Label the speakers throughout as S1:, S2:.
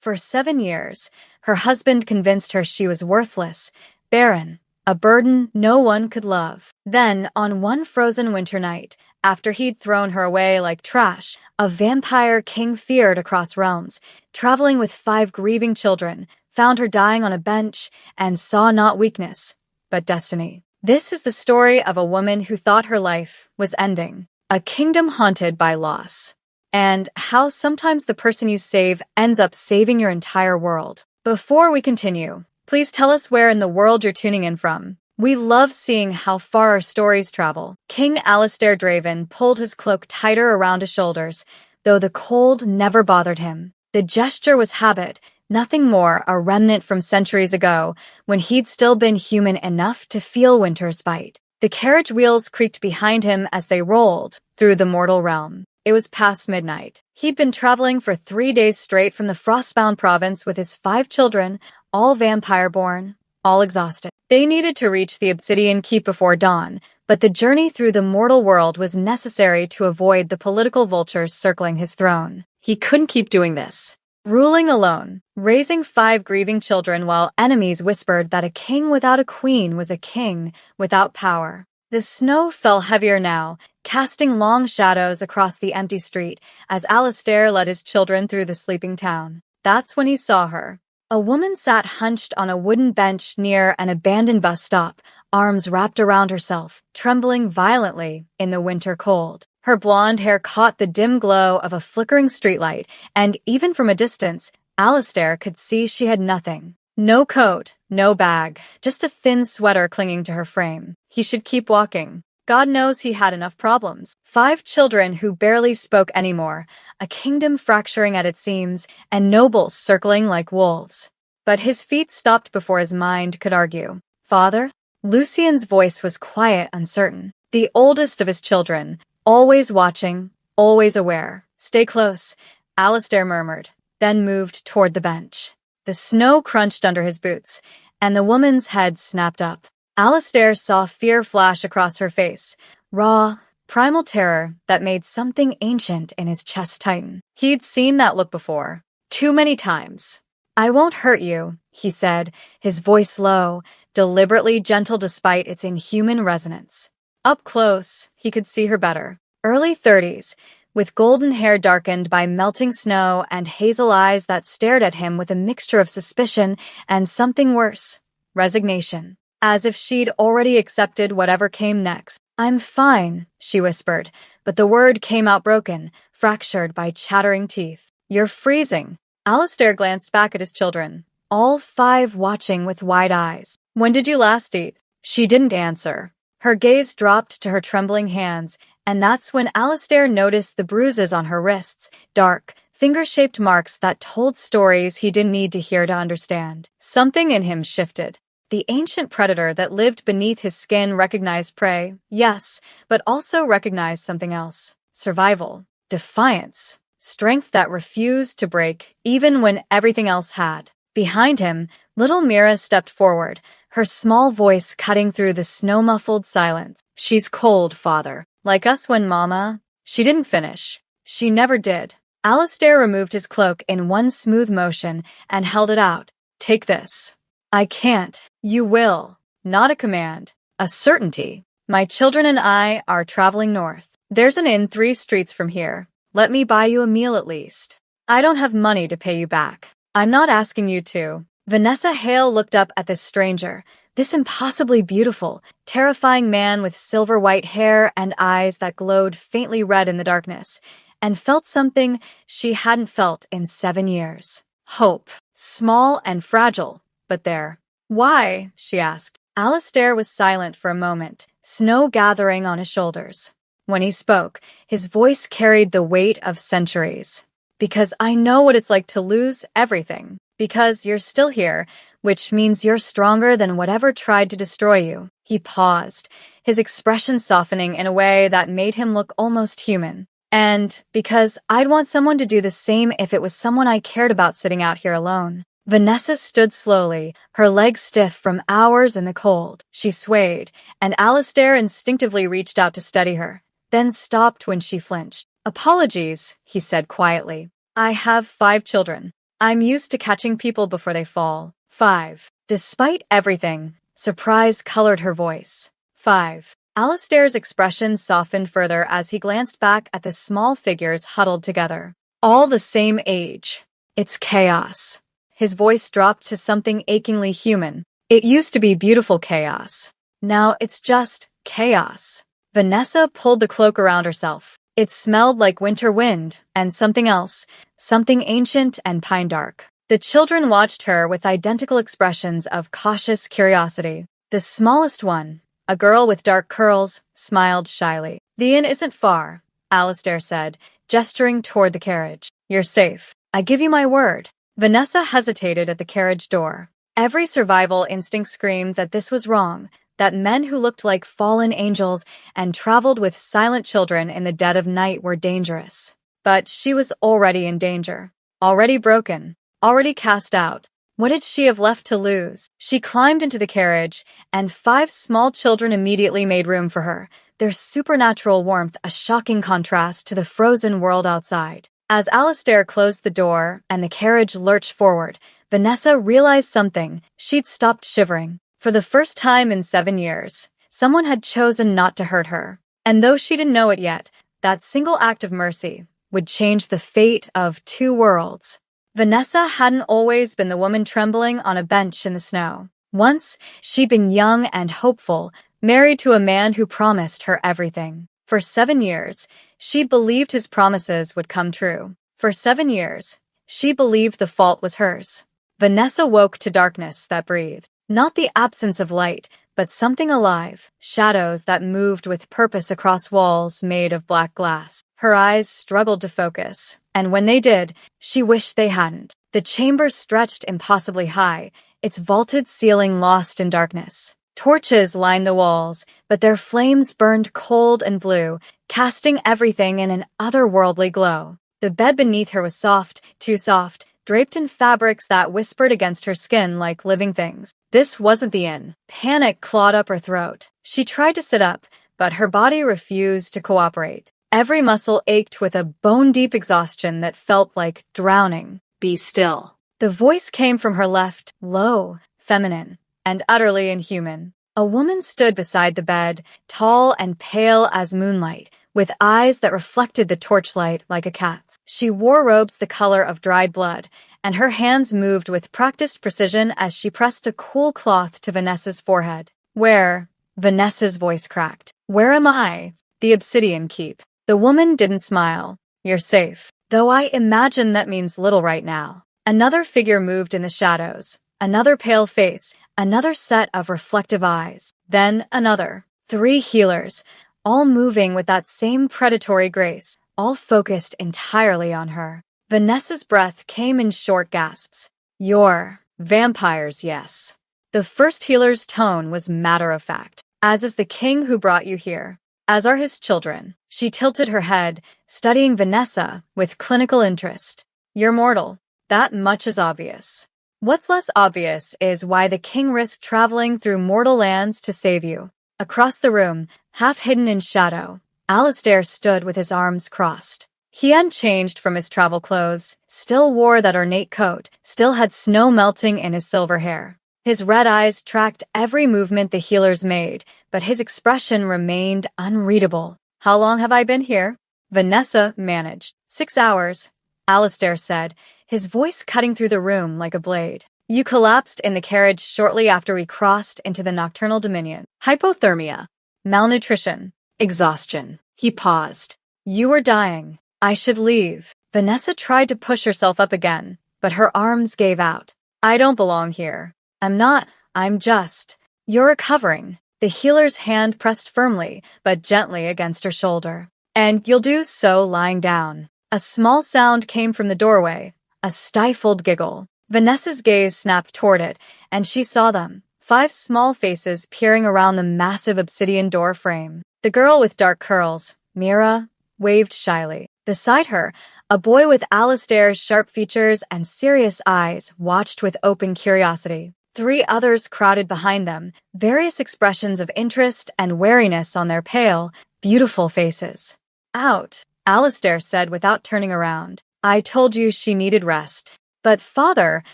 S1: For 7 years, her husband convinced her she was worthless, barren, a burden no one could love. Then, on one frozen winter night, after he'd thrown her away like trash, a vampire king feared across realms, traveling with 5 grieving children, found her dying on a bench, and saw not weakness, but destiny. This is the story of a woman who thought her life was ending, a kingdom haunted by loss, and how sometimes the person you save ends up saving your entire world. Before we continue, please tell us where in the world you're tuning in from. We love seeing how far our stories travel. King Alistair Draven pulled his cloak tighter around his shoulders, though the cold never bothered him. The gesture was habit, nothing more, a remnant from centuries ago, when he'd still been human enough to feel winter's bite. The carriage wheels creaked behind him as they rolled through the mortal realm. It was past midnight. He'd been traveling for 3 days straight from the frostbound province with his 5 children, all vampire-born, all exhausted. They needed to reach the Obsidian Keep before dawn, but the journey through the mortal world was necessary to avoid the political vultures circling his throne. He couldn't keep doing this, ruling alone, raising 5 grieving children while enemies whispered that a king without a queen was a king without power. The snow fell heavier now, casting long shadows across the empty street as Alistair led his children through the sleeping town. That's when he saw her. A woman sat hunched on a wooden bench near an abandoned bus stop, arms wrapped around herself, trembling violently in the winter cold. Her blonde hair caught the dim glow of a flickering streetlight, and even from a distance, Alistair could see she had nothing. No coat, no bag, just a thin sweater clinging to her frame. He should keep walking. God knows he had enough problems. 5 children who barely spoke anymore, a kingdom fracturing at its seams, and nobles circling like wolves. But his feet stopped before his mind could argue. Father? Lucian's voice was quiet, uncertain. The oldest of his children, always watching, always aware. Stay close, Alistair murmured, then moved toward the bench. The snow crunched under his boots, and the woman's head snapped up. Alistair saw fear flash across her face, raw, primal terror that made something ancient in his chest tighten. He'd seen that look before, too many times. I won't hurt you, he said, his voice low, deliberately gentle despite its inhuman resonance. Up close, he could see her better. Early 30s, with golden hair darkened by melting snow and hazel eyes that stared at him with a mixture of suspicion and something worse, resignation. As if she'd already accepted whatever came next. I'm fine, she whispered, but the word came out broken, fractured by chattering teeth. You're freezing. Alistair glanced back at his children, all 5 watching with wide eyes. When did you last eat? She didn't answer. Her gaze dropped to her trembling hands, and that's when Alistair noticed the bruises on her wrists, dark, finger-shaped marks that told stories he didn't need to hear to understand. Something in him shifted. The ancient predator that lived beneath his skin recognized prey, yes, but also recognized something else. Survival, defiance, strength that refused to break, even when everything else had. Behind him, little Mira stepped forward, her small voice cutting through the snow-muffled silence. She's cold, father. Like us when Mama... She didn't finish. She never did. Alistair removed his cloak in one smooth motion and held it out. Take this. I can't. You will. Not a command. A certainty. My children and I are traveling north. There's an inn 3 streets from here. Let me buy you a meal at least. I don't have money to pay you back. I'm not asking you to. Vanessa Hale looked up at this stranger, this impossibly beautiful, terrifying man with silver-white hair and eyes that glowed faintly red in the darkness, and felt something she hadn't felt in 7 years. Hope. Small and fragile, but there. Why? She asked. Alistair was silent for a moment, snow gathering on his shoulders. When he spoke, his voice carried the weight of centuries. Because I know what it's like to lose everything. Because you're still here, which means you're stronger than whatever tried to destroy you. He paused, his expression softening in a way that made him look almost human. And because I'd want someone to do the same if it was someone I cared about sitting out here alone. Vanessa stood slowly, her legs stiff from hours in the cold. She swayed, and Alistair instinctively reached out to steady her, then stopped when she flinched. Apologies, he said quietly. I have 5 children. I'm used to catching people before they fall. 5. Despite everything, surprise colored her voice. 5. Alistair's expression softened further as he glanced back at the small figures huddled together. All the same age. It's chaos. His voice dropped to something achingly human. It used to be beautiful chaos. Now it's just chaos. Vanessa pulled the cloak around herself. It smelled like winter wind and something else, something ancient and pine dark. The children watched her with identical expressions of cautious curiosity. The smallest one, a girl with dark curls, smiled shyly. The inn isn't far, Alistair said, gesturing toward the carriage. You're safe. I give you my word. Vanessa hesitated at the carriage door. Every survival instinct screamed that this was wrong, that men who looked like fallen angels and traveled with silent children in the dead of night were dangerous. But she was already in danger, already broken, already cast out. What did she have left to lose? She climbed into the carriage, and 5 small children immediately made room for her, their supernatural warmth a shocking contrast to the frozen world outside. As Alistair closed the door and the carriage lurched forward, Vanessa realized something. She'd stopped shivering. For the first time in 7 years, someone had chosen not to hurt her. And though she didn't know it yet, that single act of mercy would change the fate of 2 worlds. Vanessa hadn't always been the woman trembling on a bench in the snow. Once, she'd been young and hopeful, married to a man who promised her everything. For 7 years, she believed his promises would come true. For 7 years, she believed the fault was hers. Vanessa woke to darkness that breathed. Not the absence of light, but something alive, shadows that moved with purpose across walls made of black glass. Her eyes struggled to focus, and when they did, she wished they hadn't. The chamber stretched impossibly high, its vaulted ceiling lost in darkness. Torches lined the walls, but their flames burned cold and blue, casting everything in an otherworldly glow. The bed beneath her was soft, too soft, draped in fabrics that whispered against her skin like living things. This wasn't the inn. Panic clawed up her throat. She tried to sit up, but her body refused to cooperate. Every muscle ached with a bone-deep exhaustion that felt like drowning. Be still. The voice came from her left, low, feminine, and utterly inhuman. A woman stood beside the bed, tall and pale as moonlight, with eyes that reflected the torchlight like a cat's. She wore robes the color of dried blood, and her hands moved with practiced precision as she pressed a cool cloth to Vanessa's forehead. Where? Vanessa's voice cracked. Where am I? The obsidian keep. The woman didn't smile. You're safe. Though I imagine that means little right now. Another figure moved in the shadows. Another pale face. Another set of reflective eyes. Then another. 3 healers, all moving with that same predatory grace, all focused entirely on her. Vanessa's breath came in short gasps. You're vampires, yes. The first healer's tone was matter-of-fact. As is the king who brought you here. As are his children. She tilted her head, studying Vanessa with clinical interest. You're mortal. That much is obvious. What's less obvious is why the king risked traveling through mortal lands to save you. Across the room, half hidden in shadow, Alistair stood with his arms crossed. He hadn't changed from his travel clothes, still wore that ornate coat, still had snow melting in his silver hair. His red eyes tracked every movement the healers made, but his expression remained unreadable. How long have I been here? Vanessa managed. 6 hours, Alistair said, his voice cutting through the room like a blade. You collapsed in the carriage shortly after we crossed into the nocturnal dominion. Hypothermia, malnutrition, exhaustion. He paused. You were dying. I should leave. Vanessa tried to push herself up again, but her arms gave out. I don't belong here. I'm not. I'm just. You're recovering. The healer's hand pressed firmly, but gently against her shoulder. And you'll do so lying down. A small sound came from the doorway, a stifled giggle. Vanessa's gaze snapped toward it, and she saw them. 5 small faces peering around the massive obsidian door frame. The girl with dark curls, Mira, waved shyly. Beside her, a boy with Alistair's sharp features and serious eyes watched with open curiosity. 3 others crowded behind them, various expressions of interest and wariness on their pale, beautiful faces. Out, Alistair said without turning around. I told you she needed rest. But father,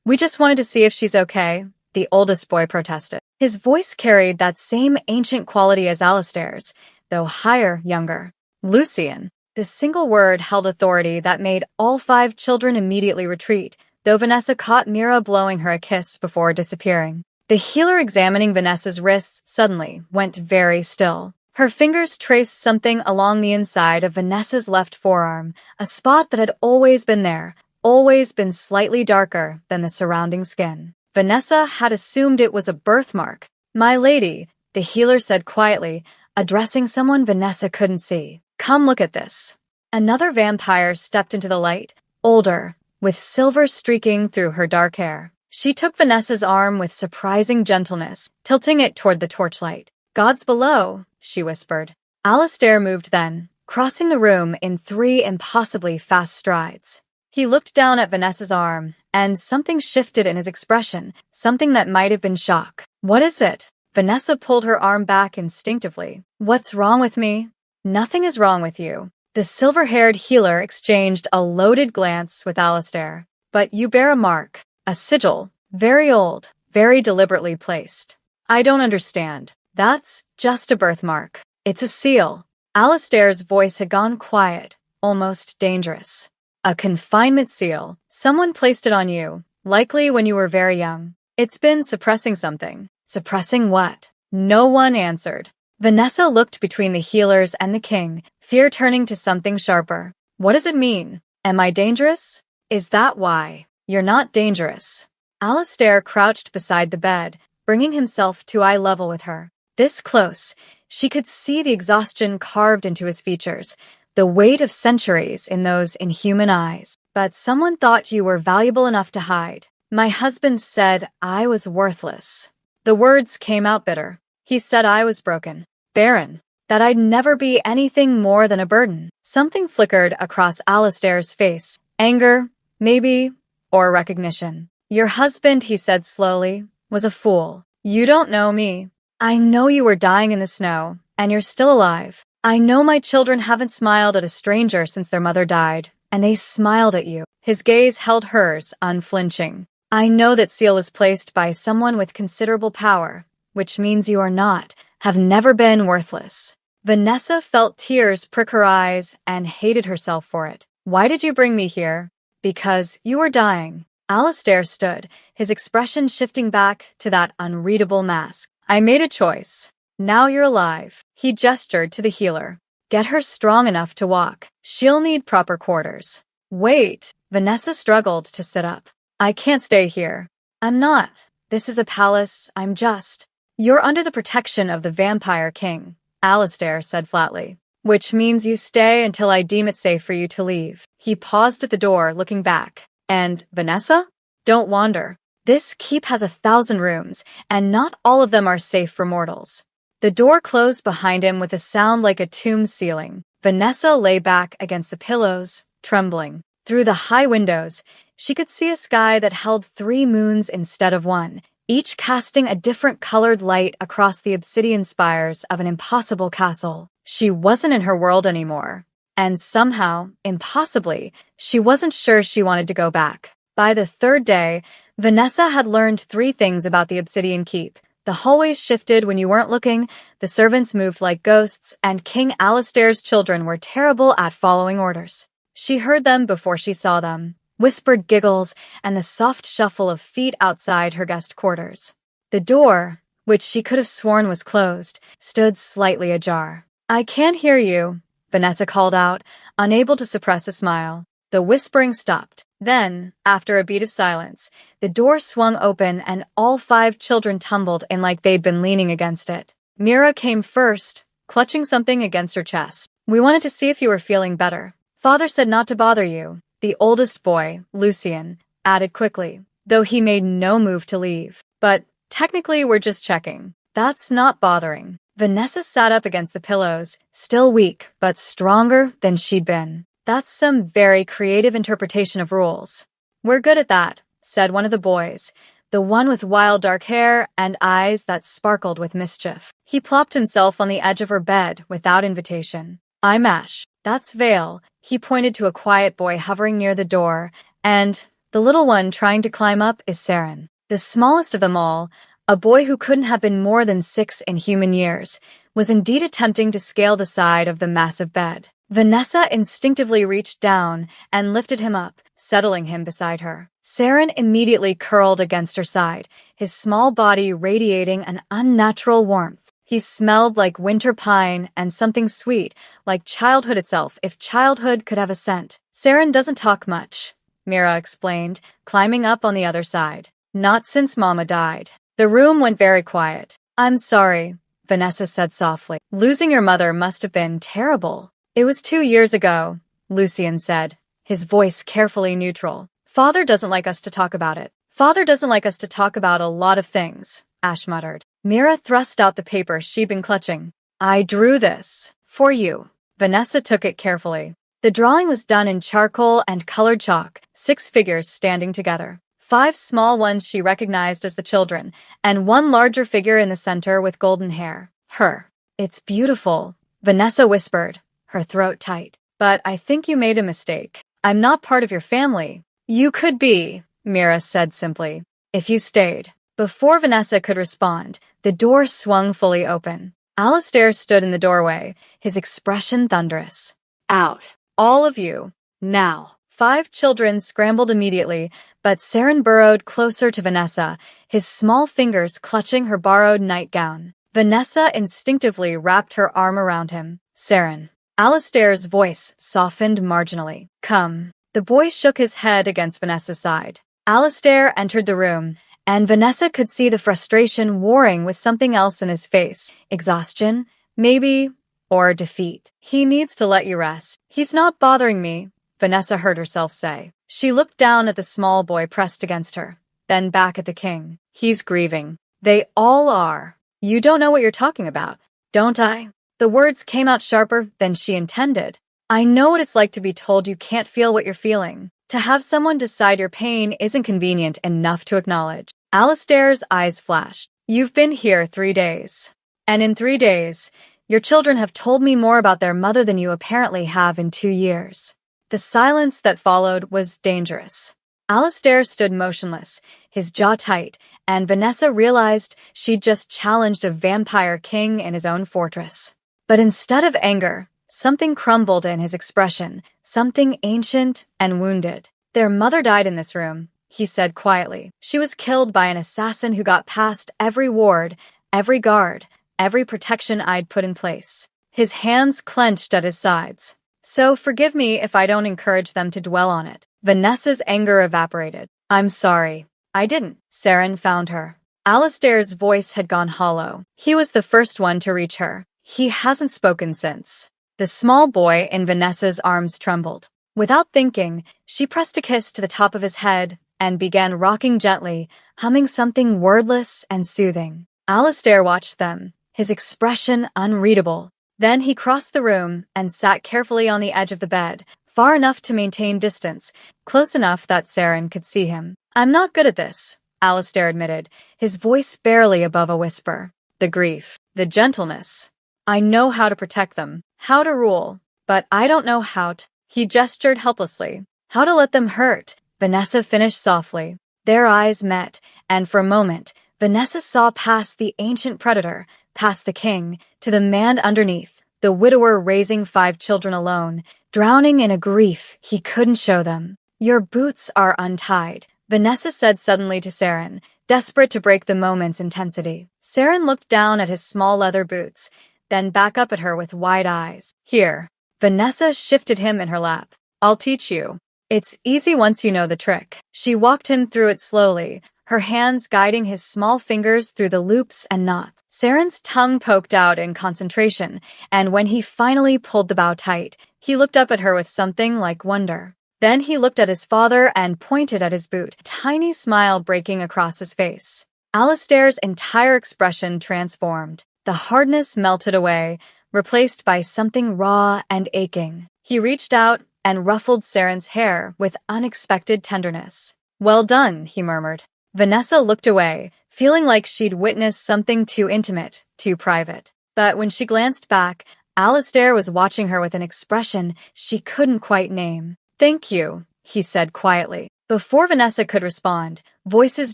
S1: we just wanted to see if she's okay, the oldest boy protested. His voice carried that same ancient quality as Alistair's, though higher, younger. Lucian. The single word held authority that made all 5 children immediately retreat, though Vanessa caught Mira blowing her a kiss before disappearing. The healer examining Vanessa's wrists suddenly went very still. Her fingers traced something along the inside of Vanessa's left forearm, a spot that had always been there, always been slightly darker than the surrounding skin. Vanessa had assumed it was a birthmark. "My lady," the healer said quietly, addressing someone Vanessa couldn't see. "Come look at this." Another vampire stepped into the light, older, with silver streaking through her dark hair. She took Vanessa's arm with surprising gentleness, tilting it toward the torchlight. "Gods below," she whispered. Alistair moved then, crossing the room in 3 impossibly fast strides. He looked down at Vanessa's arm, and something shifted in his expression, something that might have been shock. "What is it?" Vanessa pulled her arm back instinctively. "What's wrong with me?" "Nothing is wrong with you." The silver-haired healer exchanged a loaded glance with Alistair. "But you bear a mark, a sigil, very old, very deliberately placed." "I don't understand." "That's just a birthmark. It's a seal." Alistair's voice had gone quiet, almost dangerous. "A confinement seal. Someone placed it on you, likely when you were very young. It's been suppressing something." "Suppressing what?" No one answered. Vanessa looked between the healers and the king, fear turning to something sharper. "What does it mean? Am I dangerous?" "Is that why?" "You're not dangerous." Alistair crouched beside the bed, bringing himself to eye level with her. This close, she could see the exhaustion carved into his features, the weight of centuries in those inhuman eyes. "But someone thought you were valuable enough to hide. My husband said I was worthless." The words came out bitter. "He said I was broken, barren, that I'd never be anything more than a burden." Something flickered across Alistair's face. Anger, maybe, or recognition. "Your husband," he said slowly, "was a fool. You don't know me. I know you were dying in the snow, and you're still alive. I know my children haven't smiled at a stranger since their mother died, and they smiled at you." His gaze held hers, unflinching. "I know that seal was placed by someone with considerable power, which means you are not, have never been worthless." Vanessa felt tears prick her eyes and hated herself for it. "Why did you bring me here?" "Because you were dying." Alistair stood, his expression shifting back to that unreadable mask. "I made a choice. Now you're alive." He gestured to the healer. "Get her strong enough to walk. She'll need proper quarters." "Wait." Vanessa struggled to sit up. "I can't stay here." "I'm not. This is a palace. I'm just." "You're under the protection of the Vampire King," Alistair said flatly. "Which means you stay until I deem it safe for you to leave." He paused at the door, looking back. "And Vanessa? Don't wander. This keep has 1,000 rooms, and not all of them are safe for mortals." The door closed behind him with a sound like a tomb ceiling. Vanessa lay back against the pillows, trembling. Through the high windows, she could see a sky that held 3 moons instead of 1, each casting a different colored light across the obsidian spires of an impossible castle. She wasn't in her world anymore. And somehow, impossibly, she wasn't sure she wanted to go back. By the 3rd day, Vanessa had learned 3 things about the Obsidian Keep. The hallways shifted when you weren't looking, the servants moved like ghosts, and King Alistair's children were terrible at following orders. She heard them before she saw them, whispered giggles, and the soft shuffle of feet outside her guest quarters. The door, which she could have sworn was closed, stood slightly ajar. "I can't hear you," Vanessa called out, unable to suppress a smile. The whispering stopped. Then, after a beat of silence, the door swung open and all 5 children tumbled in like they'd been leaning against it. Mira came first, clutching something against her chest. "We wanted to see if you were feeling better. Father said not to bother you," the oldest boy, Lucian, added quickly, though he made no move to leave. "But technically we're just checking." "That's not bothering." Vanessa sat up against the pillows, still weak, but stronger than she'd been. "That's some very creative interpretation of rules." "We're good at that," said one of the boys, the one with wild dark hair and eyes that sparkled with mischief. He plopped himself on the edge of her bed without invitation. "I'm Ash. That's Vale." He pointed to a quiet boy hovering near the door, "and The little one trying to climb up is Saren. The smallest of them all, a boy who couldn't have been more than 6 in human years, was indeed attempting to scale the side of the massive bed. Vanessa instinctively reached down and lifted him up, settling him beside her. Saren immediately curled against her side, his small body radiating an unnatural warmth. He smelled like winter pine and something sweet, like childhood itself, if childhood could have a scent. Saren doesn't talk much, Mira explained, climbing up on the other side. Not since Mama died. The room went very quiet. I'm sorry, Vanessa said softly. Losing your mother must have been terrible. It was 2 years ago, Lucien said, his voice carefully neutral. Father doesn't like us to talk about it. Father doesn't like us to talk about a lot of things, Ash muttered. Mira thrust out the paper she'd been clutching. I drew this. For you. Vanessa took it carefully. The drawing was done in charcoal and colored chalk, 6 figures standing together. 5 small ones she recognized as the children, and 1 larger figure in the center with golden hair. Her. It's beautiful, Vanessa whispered, her throat tight. But I think you made a mistake. I'm not part of your family. You could be, Mira said simply, if you stayed. Before Vanessa could respond, the door swung fully open. Alistair stood in the doorway, his expression thunderous. Out. All of you. Now. 5 children scrambled immediately, but Saren burrowed closer to Vanessa, his small fingers clutching her borrowed nightgown. Vanessa instinctively wrapped her arm around him. Saren. Alistair's voice softened marginally. Come. The boy shook his head against Vanessa's side. Alistair entered the room, and Vanessa could see the frustration warring with something else in his face. Exhaustion, maybe, or defeat. He needs to let you rest. He's not bothering me, Vanessa heard herself say. She looked down at the small boy pressed against her, then back at the king. He's grieving. They all are. You don't know what you're talking about, don't I? The words came out sharper than she intended. I know what it's like to be told you can't feel what you're feeling. To have someone decide your pain isn't convenient enough to acknowledge. Alistair's eyes flashed. You've been here 3 days. And in 3 days, your children have told me more about their mother than you apparently have in 2 years. The silence that followed was dangerous. Alistair stood motionless, his jaw tight, and Vanessa realized she'd just challenged a vampire king in his own fortress. But instead of anger, something crumbled in his expression, something ancient and wounded. Their mother died in this room, he said quietly. She was killed by an assassin who got past every ward, every guard, every protection I'd put in place. His hands clenched at his sides. So forgive me if I don't encourage them to dwell on it. Vanessa's anger evaporated. I'm sorry. I didn't. Saren found her. Alistair's voice had gone hollow. He was the first one to reach her. He hasn't spoken since. The small boy in Vanessa's arms trembled. Without thinking, she pressed a kiss to the top of his head and began rocking gently, humming something wordless and soothing. Alistair watched them, his expression unreadable. Then he crossed the room and sat carefully on the edge of the bed, far enough to maintain distance, close enough that Saren could see him. I'm not good at this, Alistair admitted, his voice barely above a whisper. The grief, the gentleness. I know how to protect them, how to rule, but I don't know how to. He gestured helplessly. How to let them hurt, Vanessa finished softly. Their eyes met, and for a moment, Vanessa saw past the ancient predator, past the king, to the man underneath, the widower raising 5 children alone, drowning in a grief he couldn't show them. Your boots are untied, Vanessa said suddenly to Saren, desperate to break the moment's intensity. Saren looked down at his small leather boots, then back up at her with wide eyes. Here. Vanessa shifted him in her lap. I'll teach you. It's easy once you know the trick. She walked him through it slowly, her hands guiding his small fingers through the loops and knots. Saren's tongue poked out in concentration, and when he finally pulled the bow tight, he looked up at her with something like wonder. Then he looked at his father and pointed at his boot, a tiny smile breaking across his face. Alistair's entire expression transformed. The hardness melted away, replaced by something raw and aching. He reached out and ruffled Saren's hair with unexpected tenderness. Well done, he murmured. Vanessa looked away, feeling like she'd witnessed something too intimate, too private. But when she glanced back, Alistair was watching her with an expression she couldn't quite name. Thank you, he said quietly. Before Vanessa could respond, voices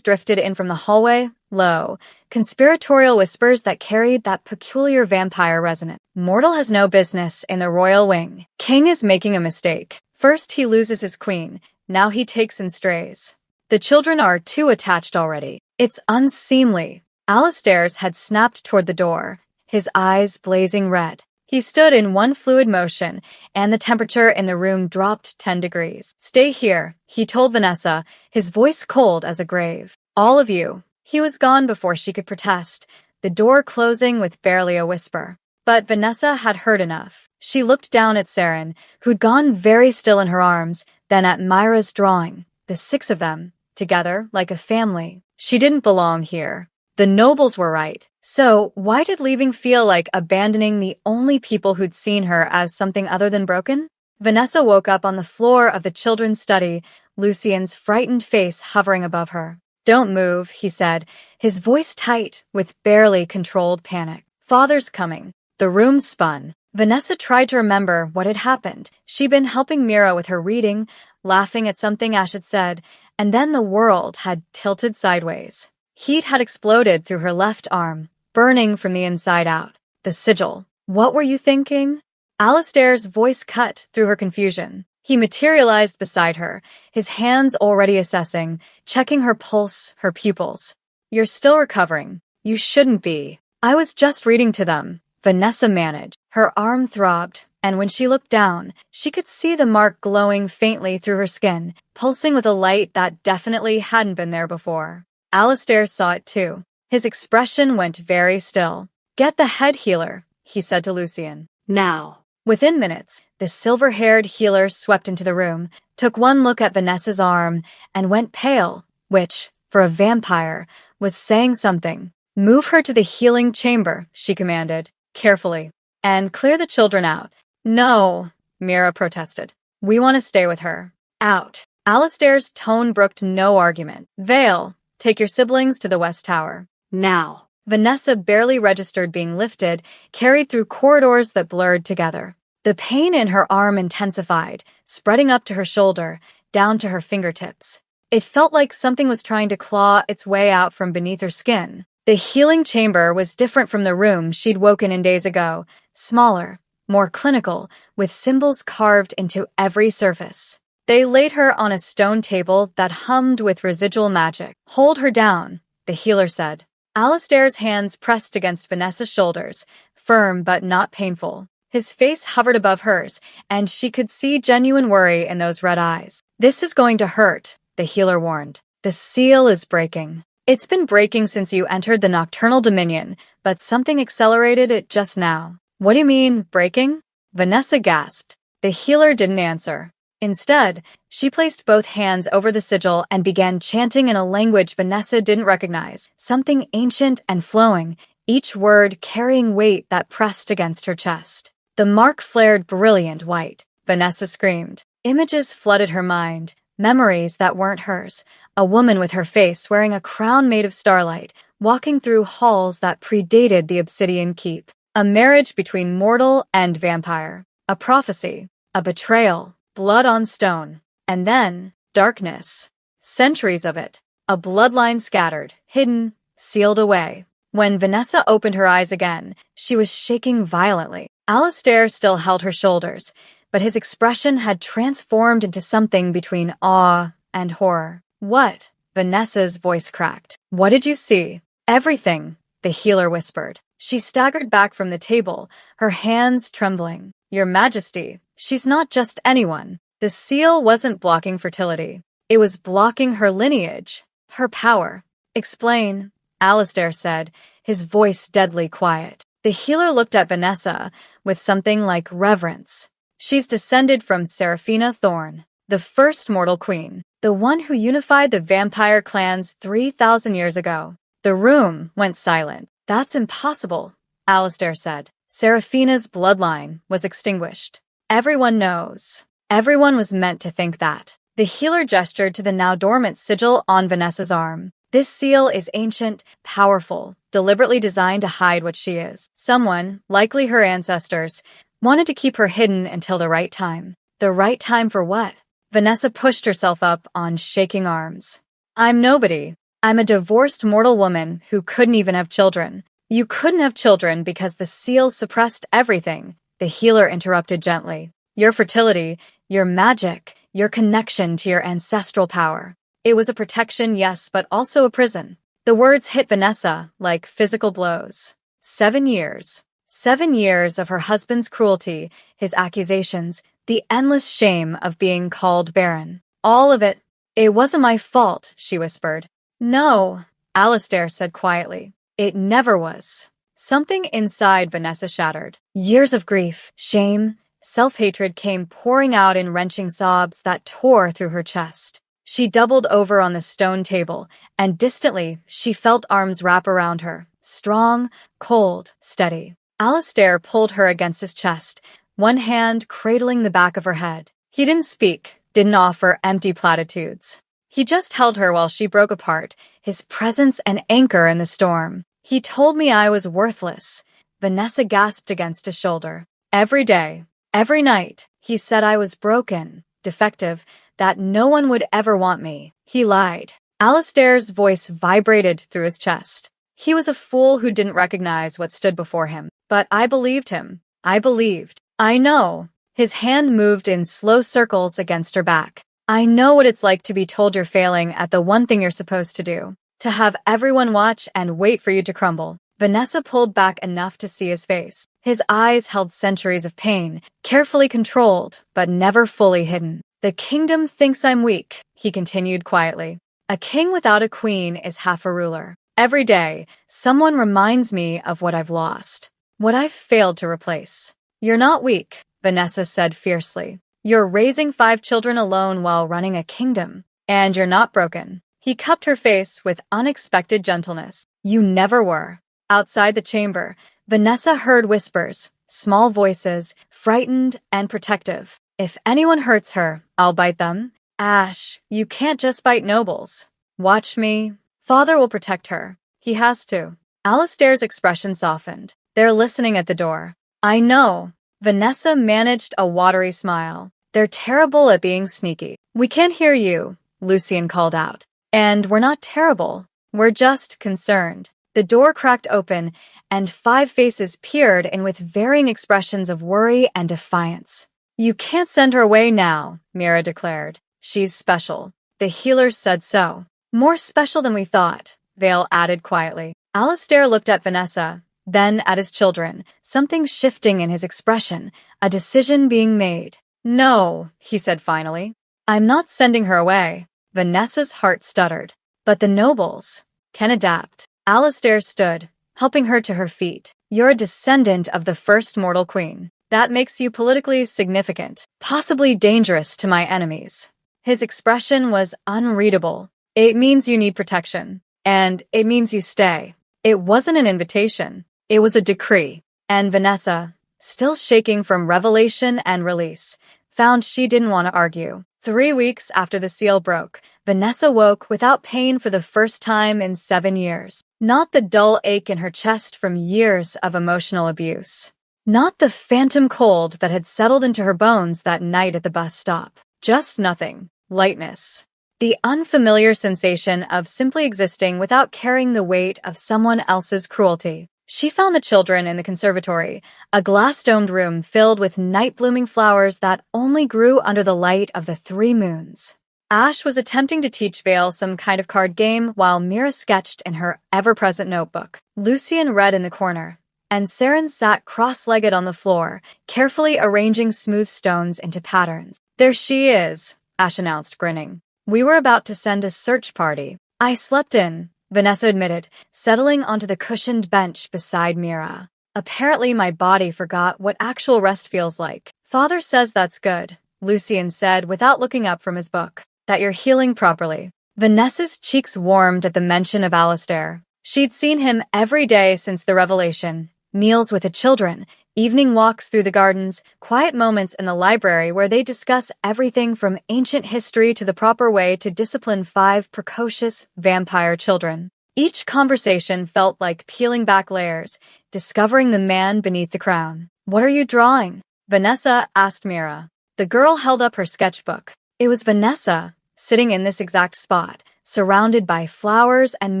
S1: drifted in from the hallway, low, conspiratorial whispers that carried that peculiar vampire resonance. Mortal has no business in the royal wing. King is making a mistake. First he loses his queen, now he takes in strays. The children are too attached already. It's unseemly. Alistair's had snapped toward the door, his eyes blazing red. He stood in one fluid motion, and the temperature in the room dropped 10 degrees. "Stay here," he told Vanessa, his voice cold as a grave. "All of you." He was gone before she could protest, the door closing with barely a whisper. But Vanessa had heard enough. She looked down at Saren, who'd gone very still in her arms, then at Myra's drawing, the 6 of them, together like a family. She didn't belong here. The nobles were right. So, why did leaving feel like abandoning the only people who'd seen her as something other than broken? Vanessa woke up on the floor of the children's study, Lucien's frightened face hovering above her. "Don't move," he said, his voice tight with barely controlled panic. "Father's coming." The room spun. Vanessa tried to remember what had happened. She'd been helping Mira with her reading, laughing at something Ash had said, and then the world had tilted sideways. Heat had exploded through her left arm, burning from the inside out. The sigil. "What were you thinking?" Alistair's voice cut through her confusion. He materialized beside her, his hands already assessing, checking her pulse, her pupils. "You're still recovering. You shouldn't be." "I was just reading to them," Vanessa managed. Her arm throbbed, and when she looked down, she could see the mark glowing faintly through her skin, pulsing with a light that definitely hadn't been there before. Alistair saw it too. His expression went very still. "Get the head healer," he said to Lucien. "Now." Within minutes, the silver-haired healer swept into the room, took one look at Vanessa's arm, and went pale, which, for a vampire, was saying something. "Move her to the healing chamber," she commanded, carefully, "and clear the children out." "No," Mira protested. "We want to stay with her." "Out." Alistair's tone brooked no argument. "Vale, take your siblings to the West Tower. Now." Vanessa barely registered being lifted, carried through corridors that blurred together. The pain in her arm intensified, spreading up to her shoulder, down to her fingertips. It felt like something was trying to claw its way out from beneath her skin. The healing chamber was different from the room she'd woken in days ago, smaller, more clinical, with symbols carved into every surface. They laid her on a stone table that hummed with residual magic. "Hold her down," the healer said. Alistair's hands pressed against Vanessa's shoulders, firm but not painful. His face hovered above hers, and she could see genuine worry in those red eyes. "This is going to hurt," the healer warned. "The seal is breaking. It's been breaking since you entered the Nocturnal Dominion, but something accelerated it just now." "What do you mean, breaking?" Vanessa gasped. The healer didn't answer. Instead, she placed both hands over the sigil and began chanting in a language Vanessa didn't recognize, something ancient and flowing, each word carrying weight that pressed against her chest. The mark flared brilliant white. Vanessa screamed. Images flooded her mind, memories that weren't hers, a woman with her face wearing a crown made of starlight, walking through halls that predated the Obsidian Keep, a marriage between mortal and vampire, a prophecy, a betrayal. Blood on stone. And then, darkness. Centuries of it. A bloodline scattered, hidden, sealed away. When Vanessa opened her eyes again, she was shaking violently. Alistair still held her shoulders, but his expression had transformed into something between awe and horror. "What?" Vanessa's voice cracked. "What did you see?" "Everything," the healer whispered. She staggered back from the table, her hands trembling. "Your Majesty, she's not just anyone." The seal wasn't blocking fertility. It was blocking her lineage, her power. "Explain," Alistair said, his voice deadly quiet. The healer looked at Vanessa with something like reverence. "She's descended from Seraphina Thorne, the first mortal queen, the one who unified the vampire clans 3,000 years ago." The room went silent. "That's impossible," Alistair said. Seraphina's bloodline was extinguished. Everyone knows. Everyone was meant to think that. The healer gestured to the now dormant sigil on Vanessa's arm. "This seal is ancient, powerful, deliberately designed to hide what she is. Someone, likely her ancestors, wanted to keep her hidden until the right time." "The right time for what?" Vanessa pushed herself up on shaking arms. I'm nobody. I'm a divorced mortal woman who couldn't even have children. You couldn't have children because the seal suppressed everything, the healer interrupted gently. Your fertility, your magic, your connection to your ancestral power. It was a protection, yes, but also a prison. The words hit Vanessa like physical blows. 7 years. 7 years of her husband's cruelty, his accusations, the endless shame of being called barren. All of it. It wasn't my fault, she whispered. No, Alistair said quietly. It never was. Something inside Vanessa shattered. Years of grief, shame, self-hatred came pouring out in wrenching sobs that tore through her chest. She doubled over on the stone table, and distantly she felt arms wrap around her. Strong, cold, steady. Alistair pulled her against his chest, one hand cradling the back of her head. He didn't speak, didn't offer empty platitudes. He just held her while she broke apart, his presence an anchor in the storm. He told me I was worthless. Vanessa gasped against his shoulder. Every day, every night, he said I was broken, defective, that no one would ever want me. He lied. Alistair's voice vibrated through his chest. He was a fool who didn't recognize what stood before him. But I believed him. I believed. I know. His hand moved in slow circles against her back. I know what it's like to be told you're failing at the one thing you're supposed to do. To have everyone watch and wait for you to crumble. Vanessa pulled back enough to see his face. His eyes held centuries of pain, carefully controlled, but never fully hidden. The kingdom thinks I'm weak, he continued quietly. A king without a queen is half a ruler. Every day, someone reminds me of what I've lost, what I've failed to replace. You're not weak, Vanessa said fiercely. You're raising 5 children alone while running a kingdom. And you're not broken. He cupped her face with unexpected gentleness. You never were. Outside the chamber, Vanessa heard whispers, small voices, frightened and protective. If anyone hurts her, I'll bite them. Ash, you can't just bite nobles. Watch me. Father will protect her. He has to. Alistair's expression softened. They're listening at the door. I know. Vanessa managed a watery smile. They're terrible at being sneaky. We can't hear you, Lucian called out. And we're not terrible. We're just concerned. The door cracked open, and 5 faces peered in with varying expressions of worry and defiance. You can't send her away now, Mira declared. She's special. The healers said so. More special than we thought, Vale added quietly. Alistair looked at Vanessa, then at his children, something shifting in his expression, a decision being made. No, he said finally. I'm not sending her away. Vanessa's heart stuttered. But the nobles can adapt. Alistair stood, helping her to her feet. You're a descendant of the first mortal queen. That makes you politically significant, possibly dangerous to my enemies. His expression was unreadable. It means you need protection. And it means you stay. It wasn't an invitation. It was a decree. And Vanessa, still shaking from revelation and release, found she didn't want to argue. 3 weeks after the seal broke, Vanessa woke without pain for the first time in 7 years. Not the dull ache in her chest from years of emotional abuse. Not the phantom cold that had settled into her bones that night at the bus stop. Just nothing. Lightness. The unfamiliar sensation of simply existing without carrying the weight of someone else's cruelty. She found the children in the conservatory, a glass-domed room filled with night-blooming flowers that only grew under the light of the 3 moons. Ash was attempting to teach Vale some kind of card game while Mira sketched in her ever-present notebook. Lucian read in the corner, and Saren sat cross-legged on the floor, carefully arranging smooth stones into patterns. There she is, Ash announced, grinning. We were about to send a search party. I slept in, Vanessa admitted, settling onto the cushioned bench beside Mira. Apparently my body forgot what actual rest feels like. Father says that's good, Lucian said without looking up from his book. That you're healing properly. Vanessa's cheeks warmed at the mention of Alistair. She'd seen him every day since the revelation. Meals with the children, evening walks through the gardens, quiet moments in the library where they discuss everything from ancient history to the proper way to discipline 5 precocious vampire children. Each conversation felt like peeling back layers, discovering the man beneath the crown. What are you drawing? Vanessa asked Mira. The girl held up her sketchbook. It was Vanessa, sitting in this exact spot, surrounded by flowers and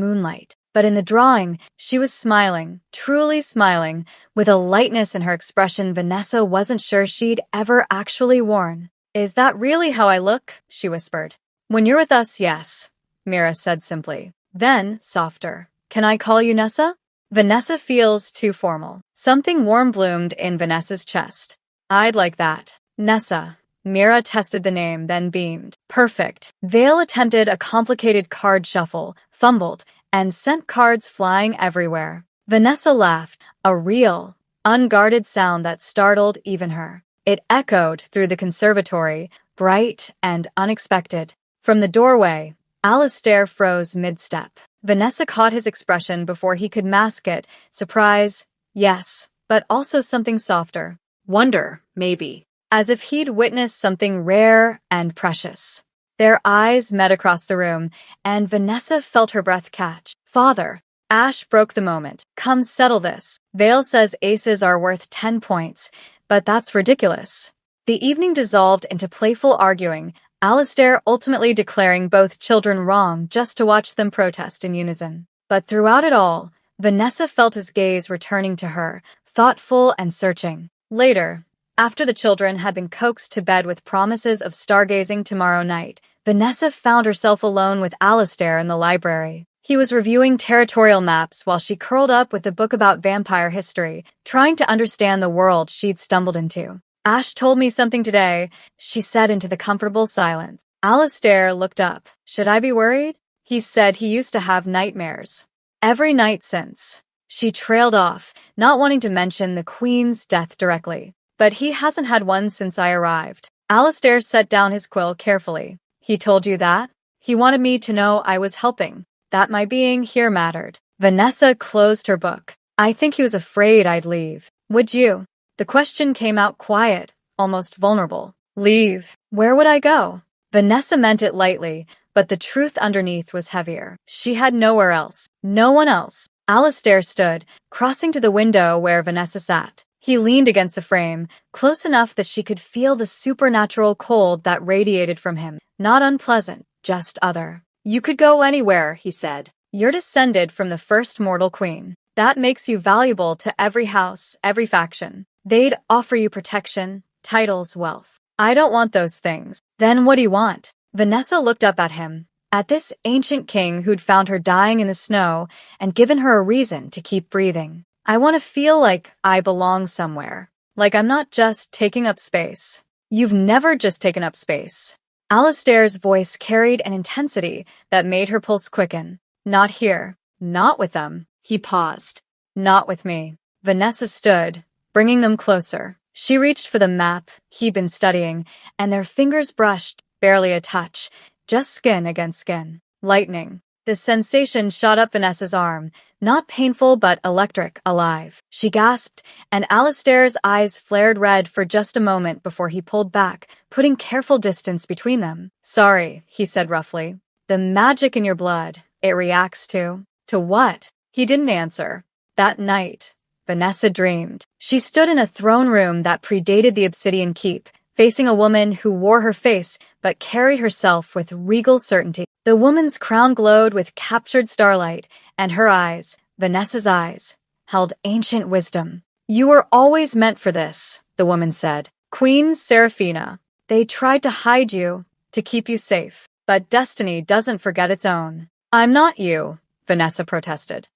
S1: moonlight. But in the drawing, she was smiling, truly smiling, with a lightness in her expression Vanessa wasn't sure she'd ever actually worn. "Is that really how I look?" she whispered. "When you're with us, yes," Mira said simply. Then, softer, "Can I call you Nessa?" Vanessa feels too formal. Something warm bloomed in Vanessa's chest. "I'd like that." "Nessa." Mira tested the name, then beamed. "Perfect." Vale attempted a complicated card shuffle, fumbled, and sent cards flying everywhere. Vanessa laughed, a real, unguarded sound that startled even her. It echoed through the conservatory, bright and unexpected. From the doorway, Alistair froze mid-step. Vanessa caught his expression before he could mask it. Surprise, yes, but also something softer. Wonder, maybe. As if he'd witnessed something rare and precious. Their eyes met across the room, and Vanessa felt her breath catch. "Father." Ash broke the moment. "Come settle this. Vale says aces are worth 10 points, but that's ridiculous." The evening dissolved into playful arguing, Alistair ultimately declaring both children wrong just to watch them protest in unison. But throughout it all, Vanessa felt his gaze returning to her, thoughtful and searching. Later, after the children had been coaxed to bed with promises of stargazing tomorrow night, Vanessa found herself alone with Alistair in the library. He was reviewing territorial maps while she curled up with a book about vampire history, trying to understand the world she'd stumbled into. "Ash told me something today," she said into the comfortable silence. Alistair looked up. "Should I be worried?" He said he used to have nightmares. "Every night since." She trailed off, not wanting to mention the Queen's death directly. "But he hasn't had one since I arrived." Alistair set down his quill carefully. "He told you that?" "He wanted me to know I was helping, that my being here mattered." Vanessa closed her book. "I think he was afraid I'd leave. Would you?" The question came out quiet, almost vulnerable. "Leave? Where would I go?" Vanessa meant it lightly, but the truth underneath was heavier. She had nowhere else. No one else. Alistair stood, crossing to the window where Vanessa sat. He leaned against the frame, close enough that she could feel the supernatural cold that radiated from him. Not unpleasant, just other. "You could go anywhere," he said. "You're descended from the first mortal queen. That makes you valuable to every house, every faction. They'd offer you protection, titles, wealth. I don't want those things." "Then what do you want?" Vanessa looked up at him, at this ancient king who'd found her dying in the snow and given her a reason to keep breathing. "I want to feel like I belong somewhere. Like I'm not just taking up space." "You've never just taken up space." Alistair's voice carried an intensity that made her pulse quicken. "Not here. Not with them." He paused. "Not with me." Vanessa stood, bringing them closer. She reached for the map he'd been studying, and their fingers brushed, barely a touch, just skin against skin. Lightning. The sensation shot up Vanessa's arm, not painful but electric, alive. She gasped, and Alistair's eyes flared red for just a moment before he pulled back, putting careful distance between them. "Sorry," he said roughly. "The magic in your blood, it reacts to..." "To what?" He didn't answer. That night, Vanessa dreamed. She stood in a throne room that predated the Obsidian Keep, facing a woman who wore her face but carried herself with regal certainty. The woman's crown glowed with captured starlight, and her eyes, Vanessa's eyes, held ancient wisdom. "You were always meant for this," the woman said. "Queen Seraphina. They tried to hide you, to keep you safe. But destiny doesn't forget its own." "I'm not you," Vanessa protested.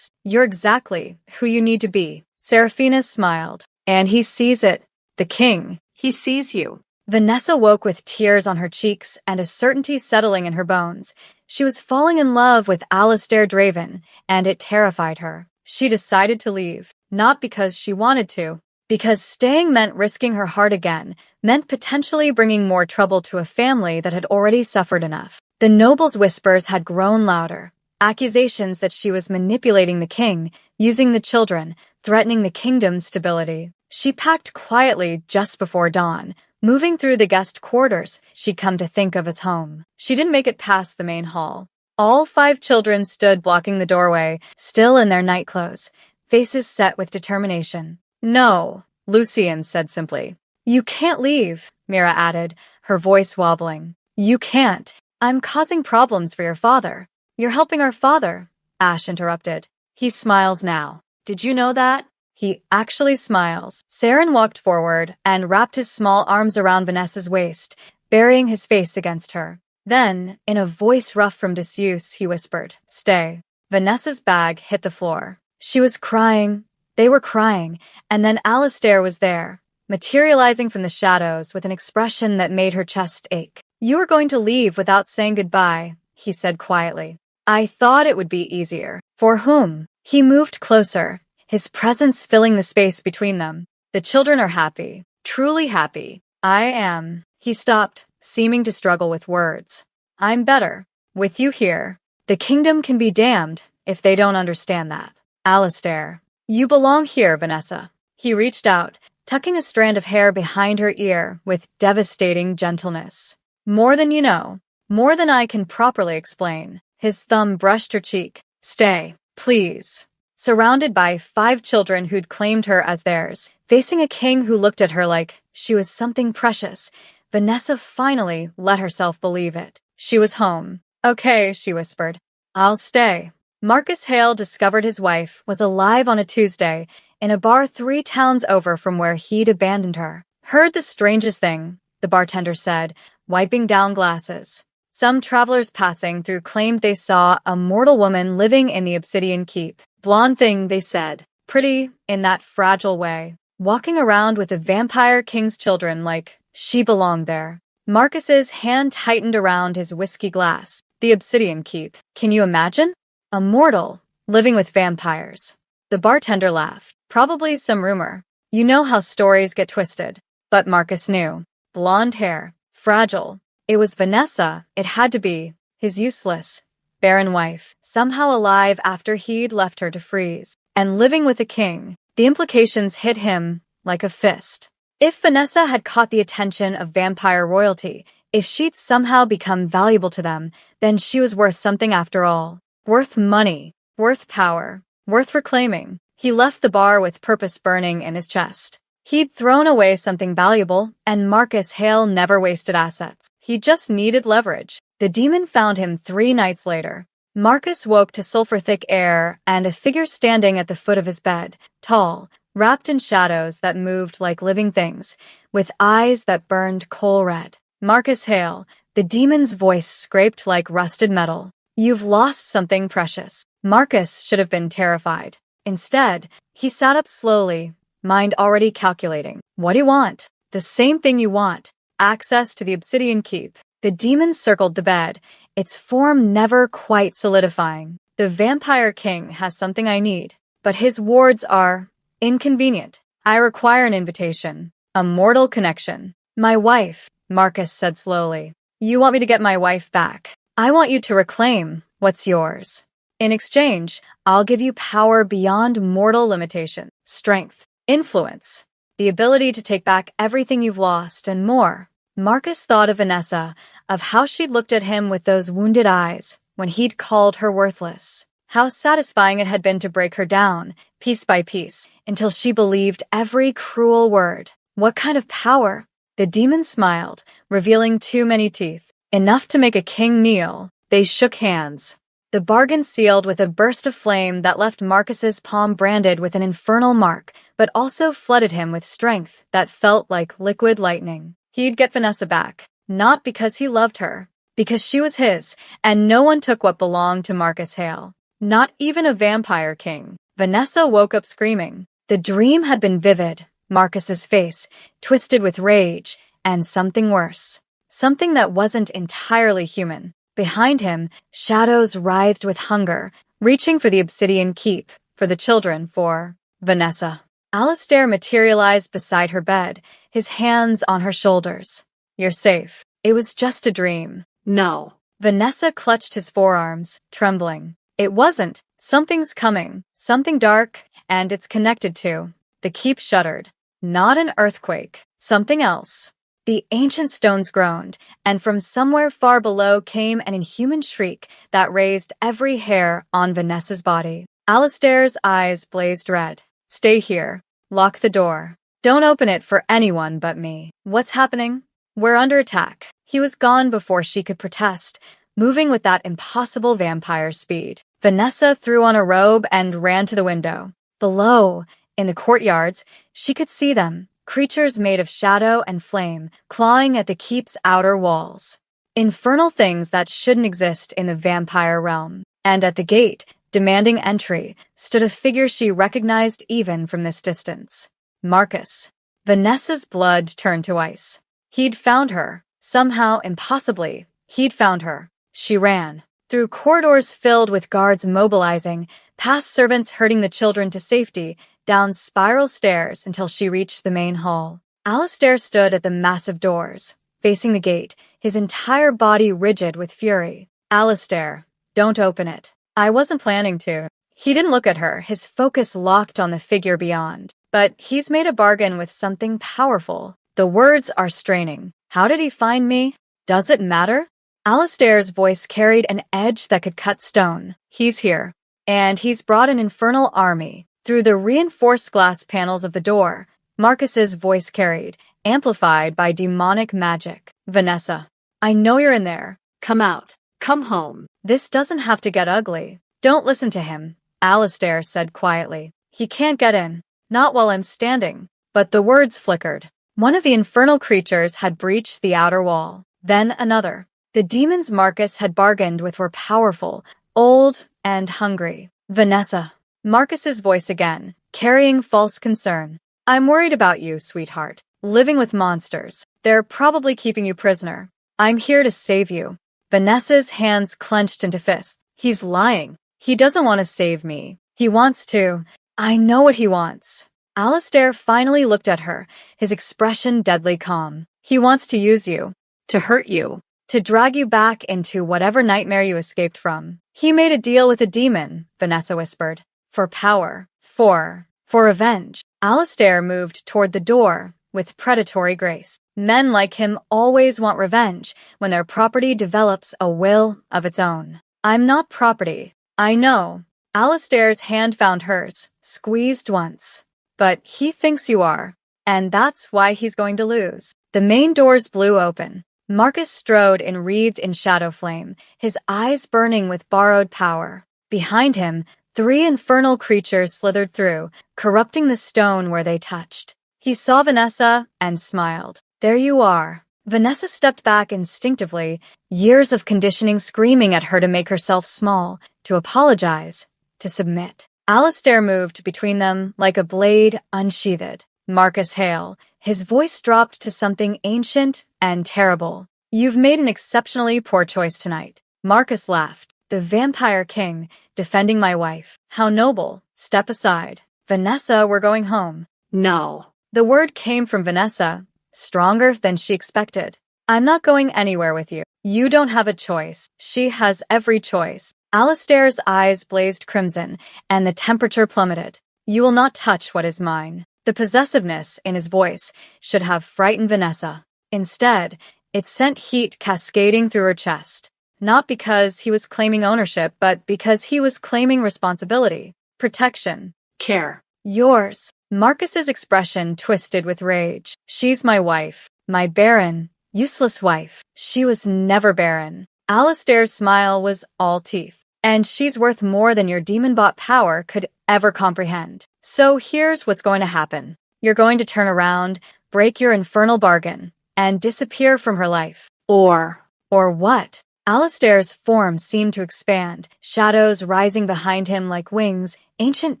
S1: You're exactly who you need to be." Seraphina smiled. "And he sees it. The king. He sees you." Vanessa woke with tears on her cheeks and a certainty settling in her bones. She was falling in love with Alistair Draven, and it terrified her. She decided to leave, not because she wanted to, because staying meant risking her heart again, meant potentially bringing more trouble to a family that had already suffered enough. The noble's whispers had grown louder. Accusations that she was manipulating the king, using the children, threatening the kingdom's stability. She packed quietly just before dawn, moving through the guest quarters she'd come to think of as home. She didn't make it past the main hall. All 5 children stood blocking the doorway, still in their nightclothes, faces set with determination. "No," Lucian said simply. "You can't leave," Mira added, her voice wobbling. You can't. I'm causing problems for your father. You're helping our father, Ash interrupted. He smiles now. Did you know that? He actually smiles. Saren walked forward and wrapped his small arms around Vanessa's waist, burying his face against her. Then, in a voice rough from disuse, he whispered, Stay. Vanessa's bag hit the floor. She was crying. They were crying, and then Alistair was there, materializing from the shadows with an expression that made her chest ache. You were going to leave without saying goodbye, he said quietly. I thought it would be easier. For whom? He moved closer, his presence filling the space between them. The children are happy, truly happy. I am. He stopped, seeming to struggle with words. I'm better. With you here. The kingdom can be damned if they don't understand that. Alistair. You belong here, Vanessa. He reached out, tucking a strand of hair behind her ear with devastating gentleness. More than you know. More than I can properly explain. His thumb brushed her cheek. Stay, please. Surrounded by 5 children who'd claimed her as theirs, facing a king who looked at her like she was something precious, Vanessa finally let herself believe it. She was home. Okay, she whispered. I'll stay. Marcus Hale discovered his wife was alive on a Tuesday in a bar 3 towns over from where he'd abandoned her. Heard the strangest thing, the bartender said, wiping down glasses. Some travelers passing through claimed they saw a mortal woman living in the Obsidian Keep. Blonde thing, they said. Pretty, in that fragile way. Walking around with the vampire king's children like she belonged there. Marcus's hand tightened around his whiskey glass. The Obsidian Keep. Can you imagine? A mortal, living with vampires. The bartender laughed. Probably some rumor. You know how stories get twisted. But Marcus knew. Blonde hair. Fragile. It was Vanessa, it had to be. His useless, barren wife. Somehow alive after he'd left her to freeze. And living with a king. The implications hit him like a fist. If Vanessa had caught the attention of vampire royalty, if she'd somehow become valuable to them, then she was worth something after all. Worth money, worth power, worth reclaiming. He left the bar with purpose burning in his chest. He'd thrown away something valuable, and Marcus Hale never wasted assets. He just needed leverage. The demon found him 3 nights later. Marcus woke to sulfur-thick air and a figure standing at the foot of his bed, tall, wrapped in shadows that moved like living things, with eyes that burned coal red. Marcus Hale, the demon's voice scraped like rusted metal. You've lost something precious. Marcus should have been terrified. Instead, he sat up slowly, mind already calculating. What do you want? The same thing you want. Access to the Obsidian Keep. The demon circled the bed, its form never quite solidifying. The Vampire King has something I need, but his wards are inconvenient. I require an invitation. A mortal connection. My wife, Marcus said slowly. You want me to get my wife back. I want you to reclaim what's yours. In exchange, I'll give you power beyond mortal limitation, strength, influence, the ability to take back everything you've lost and more. Marcus thought of Vanessa, of how she'd looked at him with those wounded eyes when he'd called her worthless. How satisfying it had been to break her down, piece by piece, until she believed every cruel word. What kind of power? The demon smiled, revealing too many teeth. Enough to make a king kneel. They shook hands. The bargain sealed with a burst of flame that left Marcus's palm branded with an infernal mark, but also flooded him with strength that felt like liquid lightning. He'd get Vanessa back, not because he loved her, because she was his, and no one took what belonged to Marcus Hale. Not even a vampire king. Vanessa woke up screaming. The dream had been vivid, Marcus's face, twisted with rage, and something worse. Something that wasn't entirely human. Behind him, shadows writhed with hunger, reaching for the Obsidian Keep, for the children, for Vanessa. Alistair materialized beside her bed, his hands on her shoulders. You're safe. It was just a dream.
S2: No.
S1: Vanessa clutched his forearms, trembling. It wasn't. Something's coming. Something dark, and it's connected to. The keep shuddered. Not an earthquake. Something else. The ancient stones groaned, and from somewhere far below came an inhuman shriek that raised every hair on Vanessa's body. Alistair's eyes blazed red. Stay here. Lock the door. Don't open it for anyone but me. What's happening? We're under attack. He was gone before she could protest, moving with that impossible vampire speed. Vanessa threw on a robe and ran to the window. Below, in the courtyards, she could see them, creatures made of shadow and flame, clawing at the keep's outer walls. Infernal things that shouldn't exist in the vampire realm. And at the gate, demanding entry, stood a figure she recognized even from this distance. Marcus. Vanessa's blood turned to ice. He'd found her. Somehow, impossibly, he'd found her. She ran. Through corridors filled with guards mobilizing, past servants herding the children to safety, down spiral stairs until she reached the main hall. Alistair stood at the massive doors, facing the gate, his entire body rigid with fury. Alistair, don't open it. I wasn't planning to. He didn't look at her, his focus locked on the figure beyond. But he's made a bargain with something powerful. The words are straining. How did he find me? Does it matter? Alistair's voice carried an edge that could cut stone. He's here. And he's brought an infernal army. Through the reinforced glass panels of the door, Marcus's voice carried, amplified by demonic magic. Vanessa, I know you're in there. Come out. Come home. This doesn't have to get ugly. Don't listen to him, Alistair said quietly. He can't get in. Not while I'm standing. But the words flickered. One of the infernal creatures had breached the outer wall. Then another. The demons Marcus had bargained with were powerful, old, and hungry. Vanessa. Marcus's voice again, carrying false concern. I'm worried about you, sweetheart. Living with monsters. They're probably keeping you prisoner. I'm here to save you. Vanessa's hands clenched into fists. He's lying. He doesn't want to save me. He wants to. I know what he wants. Alistair finally looked at her, his expression deadly calm. He wants to use you. To hurt you. To drag you back into whatever nightmare you escaped from. He made a deal with a demon, Vanessa whispered. For power. For revenge. Alistair moved toward the door with predatory grace. Men like him always want revenge when their property develops a will of its own. I'm not property. I know. Alistair's hand found hers, squeezed once. But he thinks you are. And that's why he's going to lose. The main doors blew open. Marcus strode enwreathed in shadow flame, his eyes burning with borrowed power. Behind him, 3 infernal creatures slithered through, corrupting the stone where they touched. He saw Vanessa and smiled. There you are. Vanessa stepped back instinctively, years of conditioning screaming at her to make herself small, to apologize, to submit. Alistair moved between them like a blade unsheathed. Marcus Hale. His voice dropped to something ancient and terrible. You've made an exceptionally poor choice tonight. Marcus laughed. The vampire king, defending my wife. How noble. Step aside. Vanessa, we're going home. No. The word came from Vanessa, stronger than she expected. I'm not going anywhere with you. You don't have a choice. She has every choice. Alistair's eyes blazed crimson, and the temperature plummeted. You will not touch what is mine. The possessiveness in his voice should have frightened Vanessa. Instead, it sent heat cascading through her chest. Not because he was claiming ownership, but because he was claiming responsibility, protection, care. Yours. Marcus's expression twisted with rage. She's my wife. My barren, useless wife. She was never barren. Alistair's smile was all teeth. And she's worth more than your demon-bought power could ever comprehend. So here's what's going to happen. You're going to turn around, break your infernal bargain, and disappear from her life. Or what? Alistair's form seemed to expand, shadows rising behind him like wings, ancient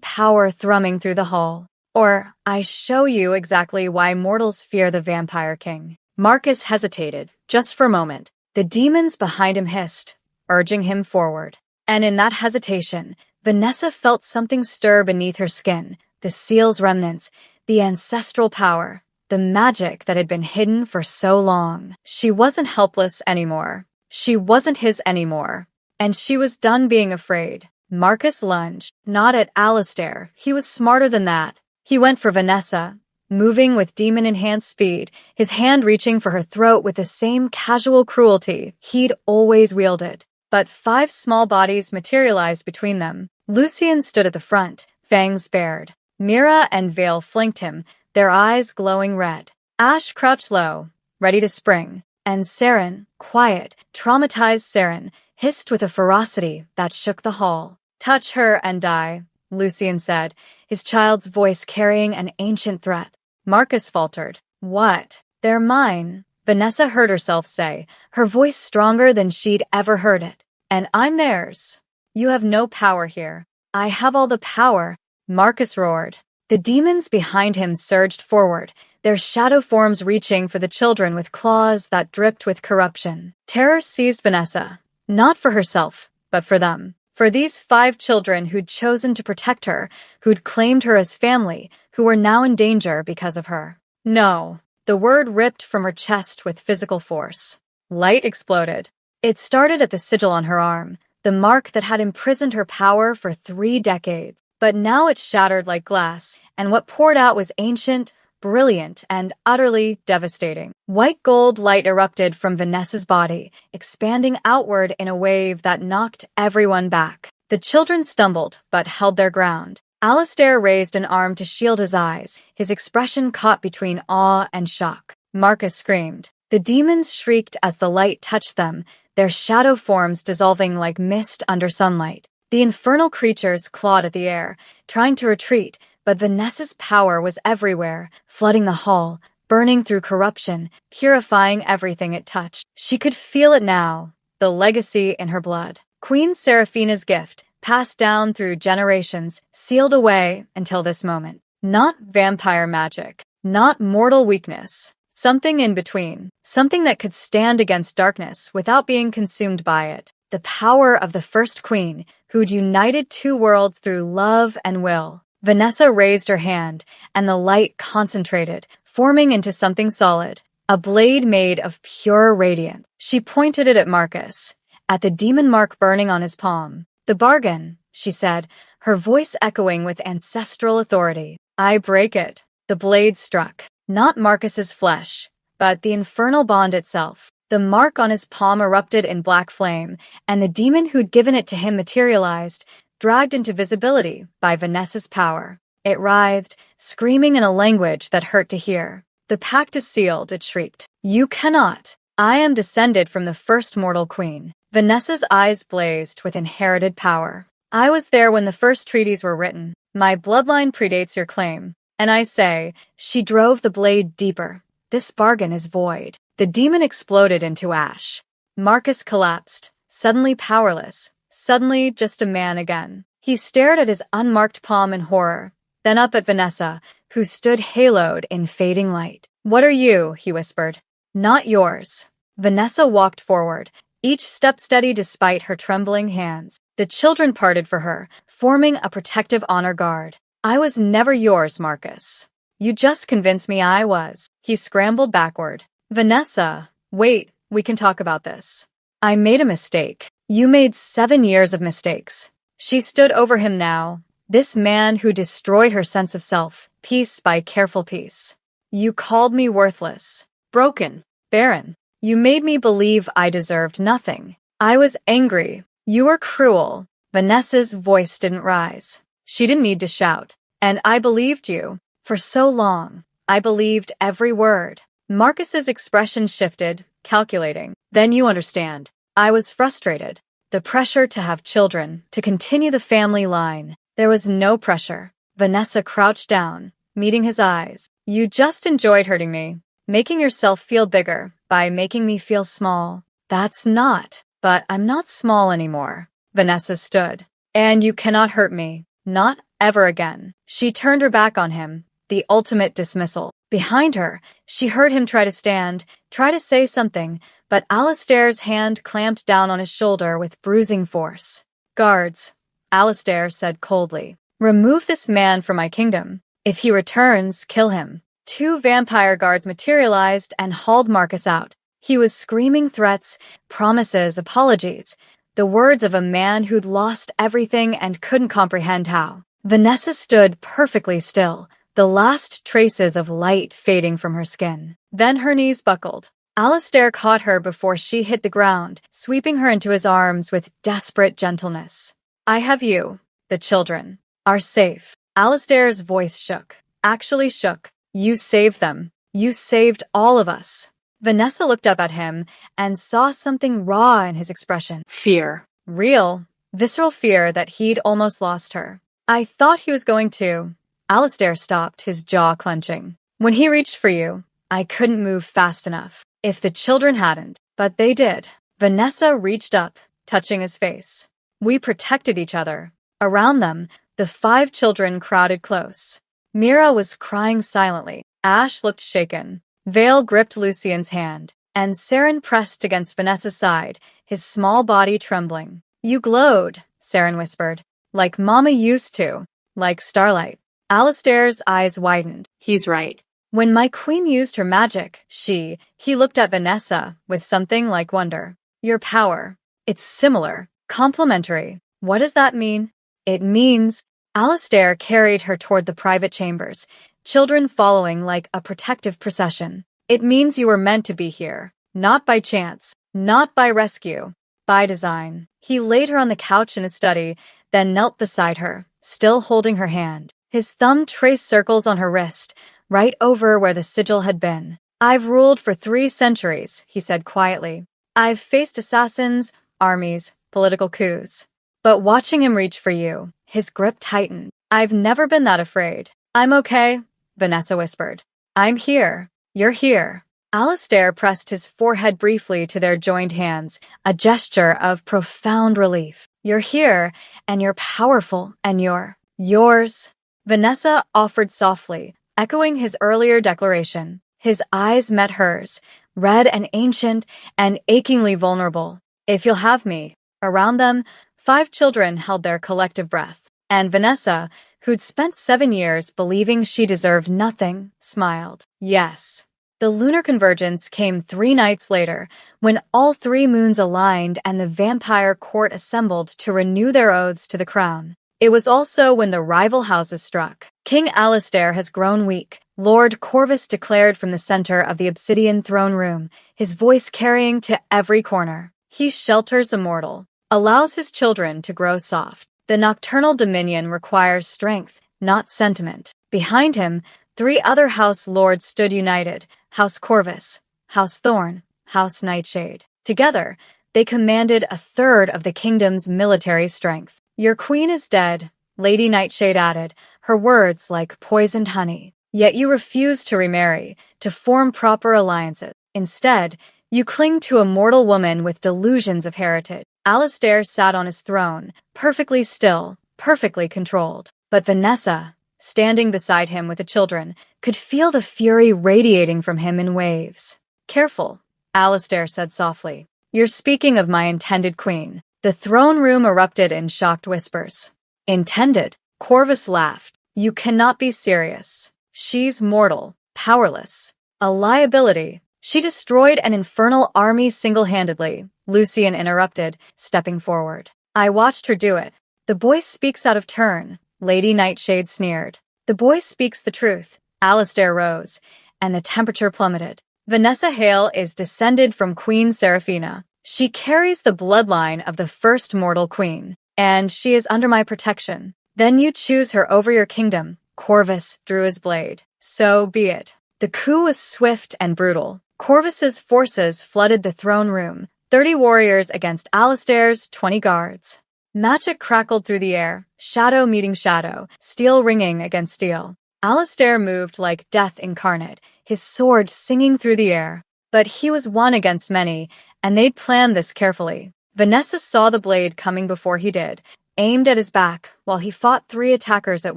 S1: power thrumming through the hall. Or I show you exactly why mortals fear the vampire king. Marcus hesitated, just for a moment. The demons behind him hissed, urging him forward. And in that hesitation, Vanessa felt something stir beneath her skin, the seal's remnants, the ancestral power, the magic that had been hidden for so long. She wasn't helpless anymore. She wasn't his anymore. And she was done being afraid. Marcus lunged, not at Alistair. He was smarter than that. He went for Vanessa, moving with demon-enhanced speed, his hand reaching for her throat with the same casual cruelty he'd always wielded. But 5 small bodies materialized between them. Lucian stood at the front, fangs bared. Mira and Vale flanked him, their eyes glowing red. Ash crouched low, ready to spring. And Saren, quiet, traumatized Saren, hissed with a ferocity that shook the hall. "Touch her and die," Lucian said, his child's voice carrying an ancient threat. Marcus faltered. "What?" "They're mine," Vanessa heard herself say, her voice stronger than she'd ever heard it. "And I'm theirs. You have no power here." "I have all the power," Marcus roared. The demons behind him surged forward, their shadow forms reaching for the children with claws that dripped with corruption. Terror seized Vanessa, not for herself, but for them. For these 5 children who'd chosen to protect her, who'd claimed her as family, who were now in danger because of her. "No." The word ripped from her chest with physical force. Light exploded. It started at the sigil on her arm, the mark that had imprisoned her power for 3 decades. But now it shattered like glass, and what poured out was ancient, brilliant, and utterly devastating. White gold light erupted from Vanessa's body, expanding outward in a wave that knocked everyone back. The children stumbled, but held their ground. Alistair raised an arm to shield his eyes, his expression caught between awe and shock. Marcus screamed. The demons shrieked as the light touched them, their shadow forms dissolving like mist under sunlight. The infernal creatures clawed at the air, trying to retreat, but Vanessa's power was everywhere, flooding the hall, burning through corruption, purifying everything it touched. She could feel it now, the legacy in her blood. Queen Seraphina's gift, passed down through generations, sealed away until this moment. Not vampire magic, not mortal weakness, something in between, something that could stand against darkness without being consumed by it. The power of the first queen, who'd united 2 worlds through love and will. Vanessa raised her hand, and the light concentrated, forming into something solid, a blade made of pure radiance. She pointed it at Marcus, at the demon mark burning on his palm. "The bargain," she said, her voice echoing with ancestral authority. "I break it." The blade struck, not Marcus's flesh, but the infernal bond itself. The mark on his palm erupted in black flame, and the demon who'd given it to him materialized, dragged into visibility by Vanessa's power. It writhed, screaming in a language that hurt to hear. "The pact is sealed," it shrieked. "You cannot. I am descended from the first mortal queen." Vanessa's eyes blazed with inherited power. "I was there when the first treaties were written. My bloodline predates your claim. And I say," she drove the blade deeper, "this bargain is void." The demon exploded into ash. Marcus collapsed, suddenly powerless, suddenly just a man again. He stared at his unmarked palm in horror, then up at Vanessa, who stood haloed in fading light. "What are you?" he whispered. "Not yours." Vanessa walked forward, each step steady despite her trembling hands. The children parted for her, forming a protective honor guard. "I was never yours, Marcus. You just convinced me I was." He scrambled backward. "Vanessa, wait, we can talk about this. I made a mistake. You made 7 years of mistakes." She stood over him now, this man who destroyed her sense of self, piece by careful piece. "You called me worthless, broken, barren. You made me believe I deserved nothing. I was angry. You were cruel." Vanessa's voice didn't rise. She didn't need to shout. "And I believed you. For so long. I believed every word." Marcus's expression shifted, calculating. "Then you understand. I was frustrated. The pressure to have children, to continue the family line. There was no pressure." Vanessa crouched down, meeting his eyes. "You just enjoyed hurting me, making yourself feel bigger, by making me feel small." "That's not. But I'm not small anymore." Vanessa stood. "And you cannot hurt me. Not ever again." She turned her back on him, the ultimate dismissal. Behind her, she heard him try to stand, try to say something, but Alistair's hand clamped down on his shoulder with bruising force. "Guards," Alistair said coldly. "Remove this man from my kingdom. If he returns, kill him." 2 vampire guards materialized and hauled Marcus out. He was screaming threats, promises, apologies, the words of a man who'd lost everything and couldn't comprehend how. Vanessa stood perfectly still, the last traces of light fading from her skin. Then her knees buckled. Alistair caught her before she hit the ground, sweeping her into his arms with desperate gentleness. "I have you. The children are safe." Alistair's voice shook, actually shook. "You saved them. You saved all of us." Vanessa looked up at him and saw something raw in his expression.
S2: Fear.
S1: Real, visceral fear that he'd almost lost her. I thought he was going to. Alistair stopped, his jaw clenching. When he reached for you, I couldn't move fast enough. If the children hadn't, but they did. Vanessa reached up, touching his face. We protected each other. Around them, the 5 children crowded close. Mira was crying silently. Ash looked shaken. Vale gripped Lucian's hand, and Saren pressed against Vanessa's side, his small body trembling. You glowed, Saren whispered. Like Mama used to. Like starlight. Alistair's eyes widened.
S2: He's right.
S1: When my queen used her magic, he looked at Vanessa with something like wonder. Your power. It's similar. Complementary. What does that mean? It means Alistair carried her toward the private chambers, children following like a protective procession. It means you were meant to be here. Not by chance. Not by rescue. By design. He laid her on the couch in his study, then knelt beside her, still holding her hand. His thumb traced circles on her wrist, right over where the sigil had been. I've ruled for 3 centuries, he said quietly. I've faced assassins, armies, political coups. But watching him reach for you, his grip tightened. I've never been that afraid. I'm okay, Vanessa whispered. I'm here. You're here. Alistair pressed his forehead briefly to their joined hands, a gesture of profound relief. You're here, and you're powerful, and you're yours. Vanessa offered softly, echoing his earlier declaration. His eyes met hers, red and ancient and achingly vulnerable. If you'll have me. Around them, 5 children held their collective breath, and Vanessa, who'd spent 7 years believing she deserved nothing, smiled. Yes. The lunar convergence came 3 nights later, when all 3 moons aligned and the vampire court assembled to renew their oaths to the crown. It was also when the rival houses struck. King Alistair has grown weak, Lord Corvus declared from the center of the obsidian throne room, his voice carrying to every corner. He shelters a mortal, allows his children to grow soft. The nocturnal dominion requires strength, not sentiment. Behind him, 3 other house lords stood united, House Corvus, House Thorn, House Nightshade. Together, they commanded a third of the kingdom's military strength. Your queen is dead, Lady Nightshade added, her words like poisoned honey. Yet you refuse to remarry, to form proper alliances. Instead, you cling to a mortal woman with delusions of heritage. Alistair sat on his throne, perfectly still, perfectly controlled. But Vanessa, standing beside him with the children, could feel the fury radiating from him in waves. Careful, Alistair said softly. You're speaking of my intended queen. The throne room erupted in shocked whispers. Intended? Corvus laughed. You cannot be serious. She's mortal, powerless, a liability. She destroyed an infernal army single-handedly, Lucian interrupted, stepping forward. I watched her do it. The boy speaks out of turn, Lady Nightshade sneered. The boy speaks the truth. Alistair rose, and the temperature plummeted. Vanessa Hale is descended from Queen Seraphina. She carries the bloodline of the first mortal queen, and she is under my protection. Then you choose her over your kingdom. Corvus drew his blade. So be it. The coup was swift and brutal. Corvus's forces flooded the throne room, 30 warriors against Alistair's 20 guards. Magic crackled through the air, shadow meeting shadow, steel ringing against steel. Alistair moved like death incarnate, his sword singing through the air. But he was one against many, and they'd planned this carefully. Vanessa saw the blade coming before he did, aimed at his back while he fought 3 attackers at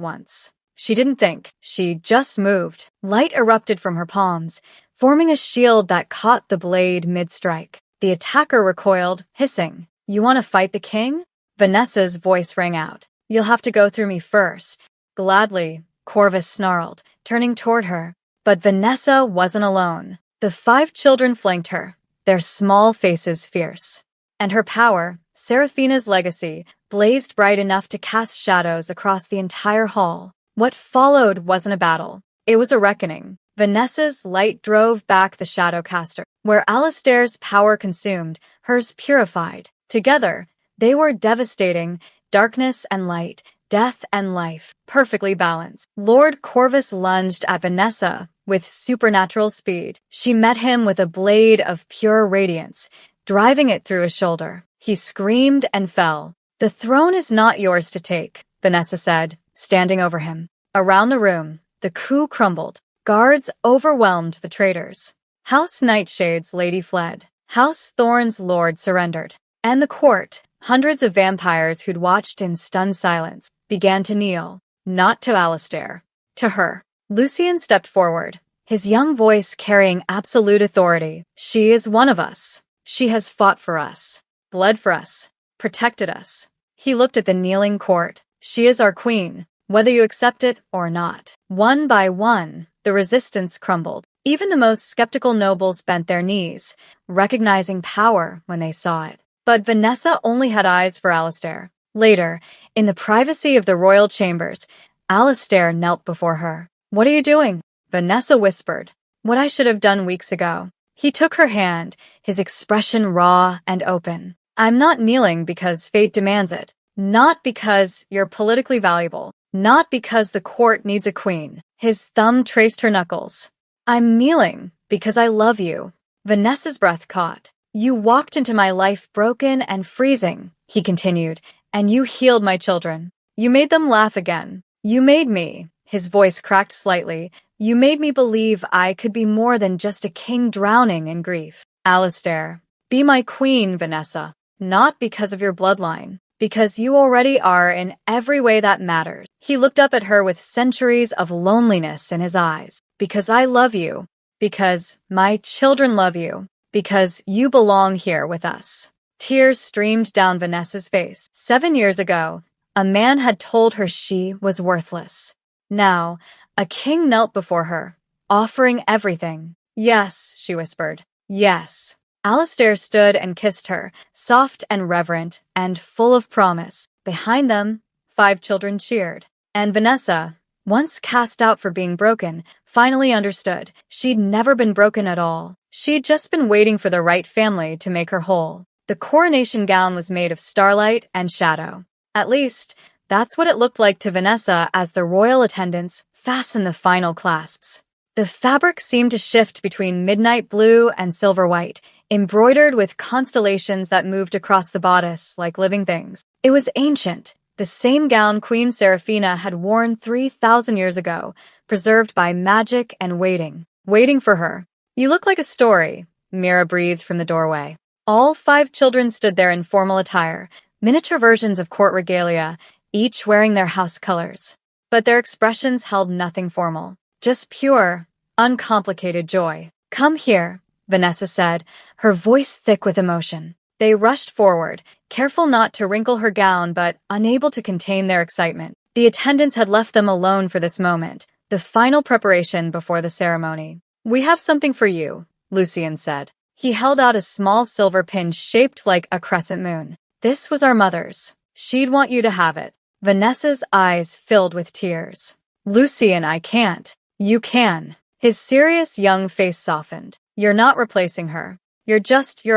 S1: once. She didn't think, she just moved. Light erupted from her palms, forming a shield that caught the blade mid-strike. The attacker recoiled, hissing. You want to fight the king? Vanessa's voice rang out. You'll have to go through me first. Gladly, Corvus snarled, turning toward her. But Vanessa wasn't alone. The 5 children flanked her, their small faces fierce. And her power, Seraphina's legacy, blazed bright enough to cast shadows across the entire hall. What followed wasn't a battle. It was a reckoning. Vanessa's light drove back the Shadowcaster. Where Alistair's power consumed, hers purified. Together, they were devastating, darkness and light, death and life, perfectly balanced. Lord Corvus lunged at Vanessa with supernatural speed. She met him with a blade of pure radiance, driving it through his shoulder. He screamed and fell. "The throne is not yours to take," Vanessa said, standing over him. Around the room, the coup crumbled. Guards overwhelmed the traitors. House Nightshade's lady fled. House Thorn's lord surrendered. And the court, hundreds of vampires who'd watched in stunned silence, began to kneel. Not to Alistair. To her. Lucian stepped forward, his young voice carrying absolute authority. "She is one of us. She has fought for us, bled for us, protected us." He looked at the kneeling court. "She is our queen, whether you accept it or not." One by one, the resistance crumbled. Even the most skeptical nobles bent their knees, recognizing power when they saw it. But Vanessa only had eyes for Alistair. Later, in the privacy of the royal chambers, Alistair knelt before her. "What are you doing?" Vanessa whispered. "What I should have done weeks ago." He took her hand, his expression raw and open. "I'm not kneeling because fate demands it. Not because you're politically valuable. Not because the court needs a queen." His thumb traced her knuckles. "I'm kneeling because I love you." Vanessa's breath caught. "You walked into my life broken and freezing," he continued, "and you healed my children. You made them laugh again. You made me," his voice cracked slightly, "you made me believe I could be more than just a king drowning in grief." "Alistair, be my queen, Vanessa. Not because of your bloodline. Because you already are in every way that matters." He looked up at her with centuries of loneliness in his eyes. "Because I love you. Because my children love you. Because you belong here with us." Tears streamed down Vanessa's face. 7 years ago, a man had told her she was worthless. Now, a king knelt before her, offering everything. "Yes," she whispered. "Yes." Alistair stood and kissed her, soft and reverent and full of promise. Behind them, 5 children cheered. And Vanessa, once cast out for being broken, finally understood. She'd never been broken at all. She'd just been waiting for the right family to make her whole. The coronation gown was made of starlight and shadow. At least, that's what it looked like to Vanessa as the royal attendants fastened the final clasps. The fabric seemed to shift between midnight blue and silver white, embroidered with constellations that moved across the bodice like living things. It was ancient, the same gown Queen Seraphina had worn 3,000 years ago, preserved by magic and waiting for her. "You look like a story," Mira breathed from the doorway. All 5 children stood there in formal attire, miniature versions of court regalia, each wearing their house colors. But their expressions held nothing formal, just pure, uncomplicated joy. "Come here," Vanessa said, her voice thick with emotion. They rushed forward, careful not to wrinkle her gown but unable to contain their excitement. The attendants had left them alone for this moment, the final preparation before the ceremony. "We have something for you," Lucian said. He held out a small silver pin shaped like a crescent moon. "This was our mother's. She'd want you to have it." Vanessa's eyes filled with tears. "Lucian, I can't." "You can." His serious young face softened. "You're not replacing her. You're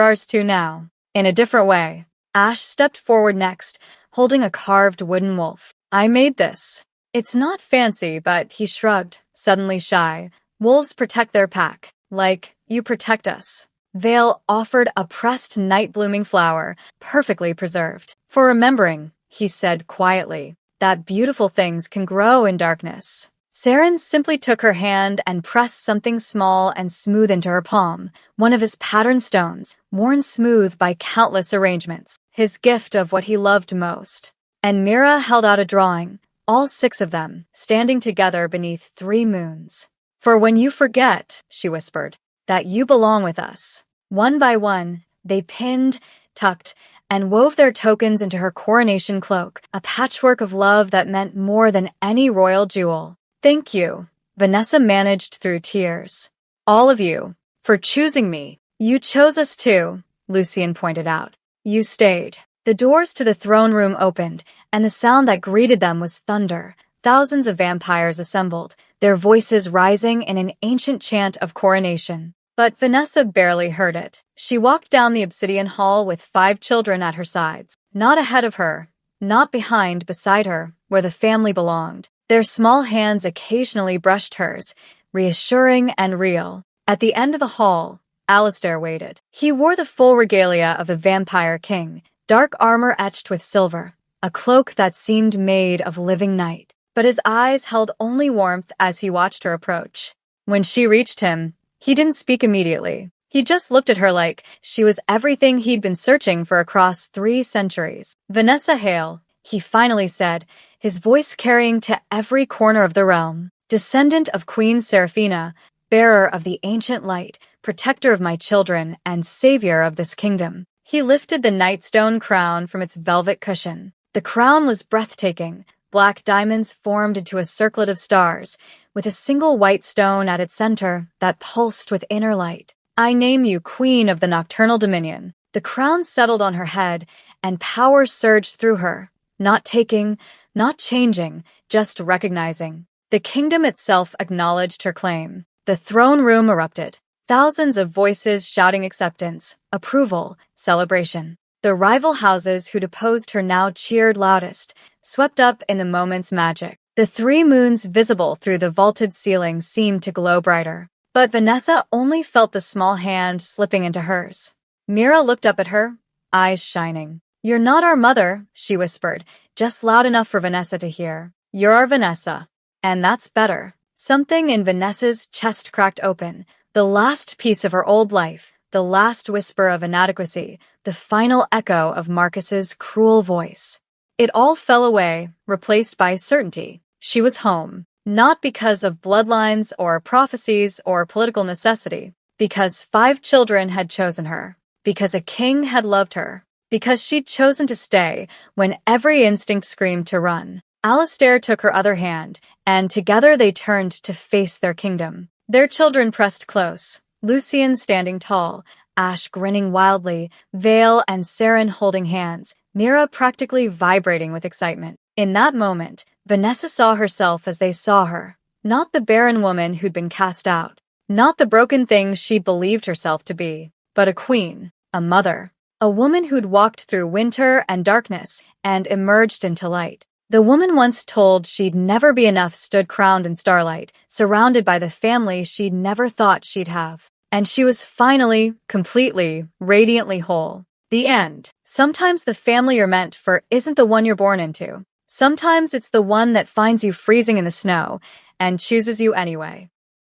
S1: ours too now. In a different way." Ash stepped forward next, holding a carved wooden wolf. "I made this." "It's not fancy," but he shrugged, suddenly shy. "Wolves protect their pack. Like, you protect us." Vale offered a pressed night-blooming flower, perfectly preserved. "For remembering," he said quietly, "that beautiful things can grow in darkness." Saren simply took her hand and pressed something small and smooth into her palm, one of his patterned stones, worn smooth by countless arrangements, his gift of what he loved most. And Mira held out a drawing, all 6 of them, standing together beneath 3 moons. "For when you forget," she whispered, "that you belong with us." One by one, they pinned, tucked, and wove their tokens into her coronation cloak, a patchwork of love that meant more than any royal jewel. "Thank you," Vanessa managed through tears. "All of you, for choosing me." "You chose us too," Lucian pointed out. "You stayed." The doors to the throne room opened, and the sound that greeted them was thunder. Thousands of vampires assembled, their voices rising in an ancient chant of coronation. But Vanessa barely heard it. She walked down the obsidian hall with 5 children at her sides. Not ahead of her, not behind, beside her, where the family belonged. Their small hands occasionally brushed hers, reassuring and real. At the end of the hall, Alistair waited. He wore the full regalia of the Vampire King, dark armor etched with silver, a cloak that seemed made of living night. But his eyes held only warmth as he watched her approach. When she reached him, he didn't speak immediately. He just looked at her like she was everything he'd been searching for across 3 centuries. "Vanessa Hale," he finally said, his voice carrying to every corner of the realm. "Descendant of Queen Seraphina, bearer of the ancient light, protector of my children, and savior of this kingdom." He lifted the Nightstone crown from its velvet cushion. The crown was breathtaking. Black diamonds formed into a circlet of stars, with a single white stone at its center that pulsed with inner light. "I name you Queen of the Nocturnal Dominion." The crown settled on her head, and power surged through her, not taking, not changing, just recognizing. The kingdom itself acknowledged her claim. The throne room erupted. Thousands of voices shouting acceptance, approval, celebration. The rival houses who deposed her now cheered loudest, swept up in the moment's magic. The 3 moons visible through the vaulted ceiling seemed to glow brighter. But Vanessa only felt the small hand slipping into hers. Mira looked up at her, eyes shining. "You're not our mother," she whispered, just loud enough for Vanessa to hear. "You're our Vanessa. And that's better." Something in Vanessa's chest cracked open, the last piece of her old life, the last whisper of inadequacy, the final echo of Marcus's cruel voice. It all fell away, replaced by certainty. She was home. Not because of bloodlines or prophecies or political necessity, because 5 children had chosen her, because a king had loved her, because she'd chosen to stay when every instinct screamed to run. Alistair took her other hand, and together they turned to face their kingdom. Their children pressed close, Lucian standing tall, Ash grinning wildly, Vale and Saren holding hands, Mira practically vibrating with excitement. In that moment, Vanessa saw herself as they saw her. Not the barren woman who'd been cast out. Not the broken thing she'd believed herself to be. But a queen. A mother. A woman who'd walked through winter and darkness and emerged into light. The woman once told she'd never be enough stood crowned in starlight, surrounded by the family she'd never thought she'd have. And she was finally, completely, radiantly whole. The end. Sometimes the family you're meant for isn't the one you're born into. Sometimes it's the one that finds you freezing in the snow and chooses you anyway.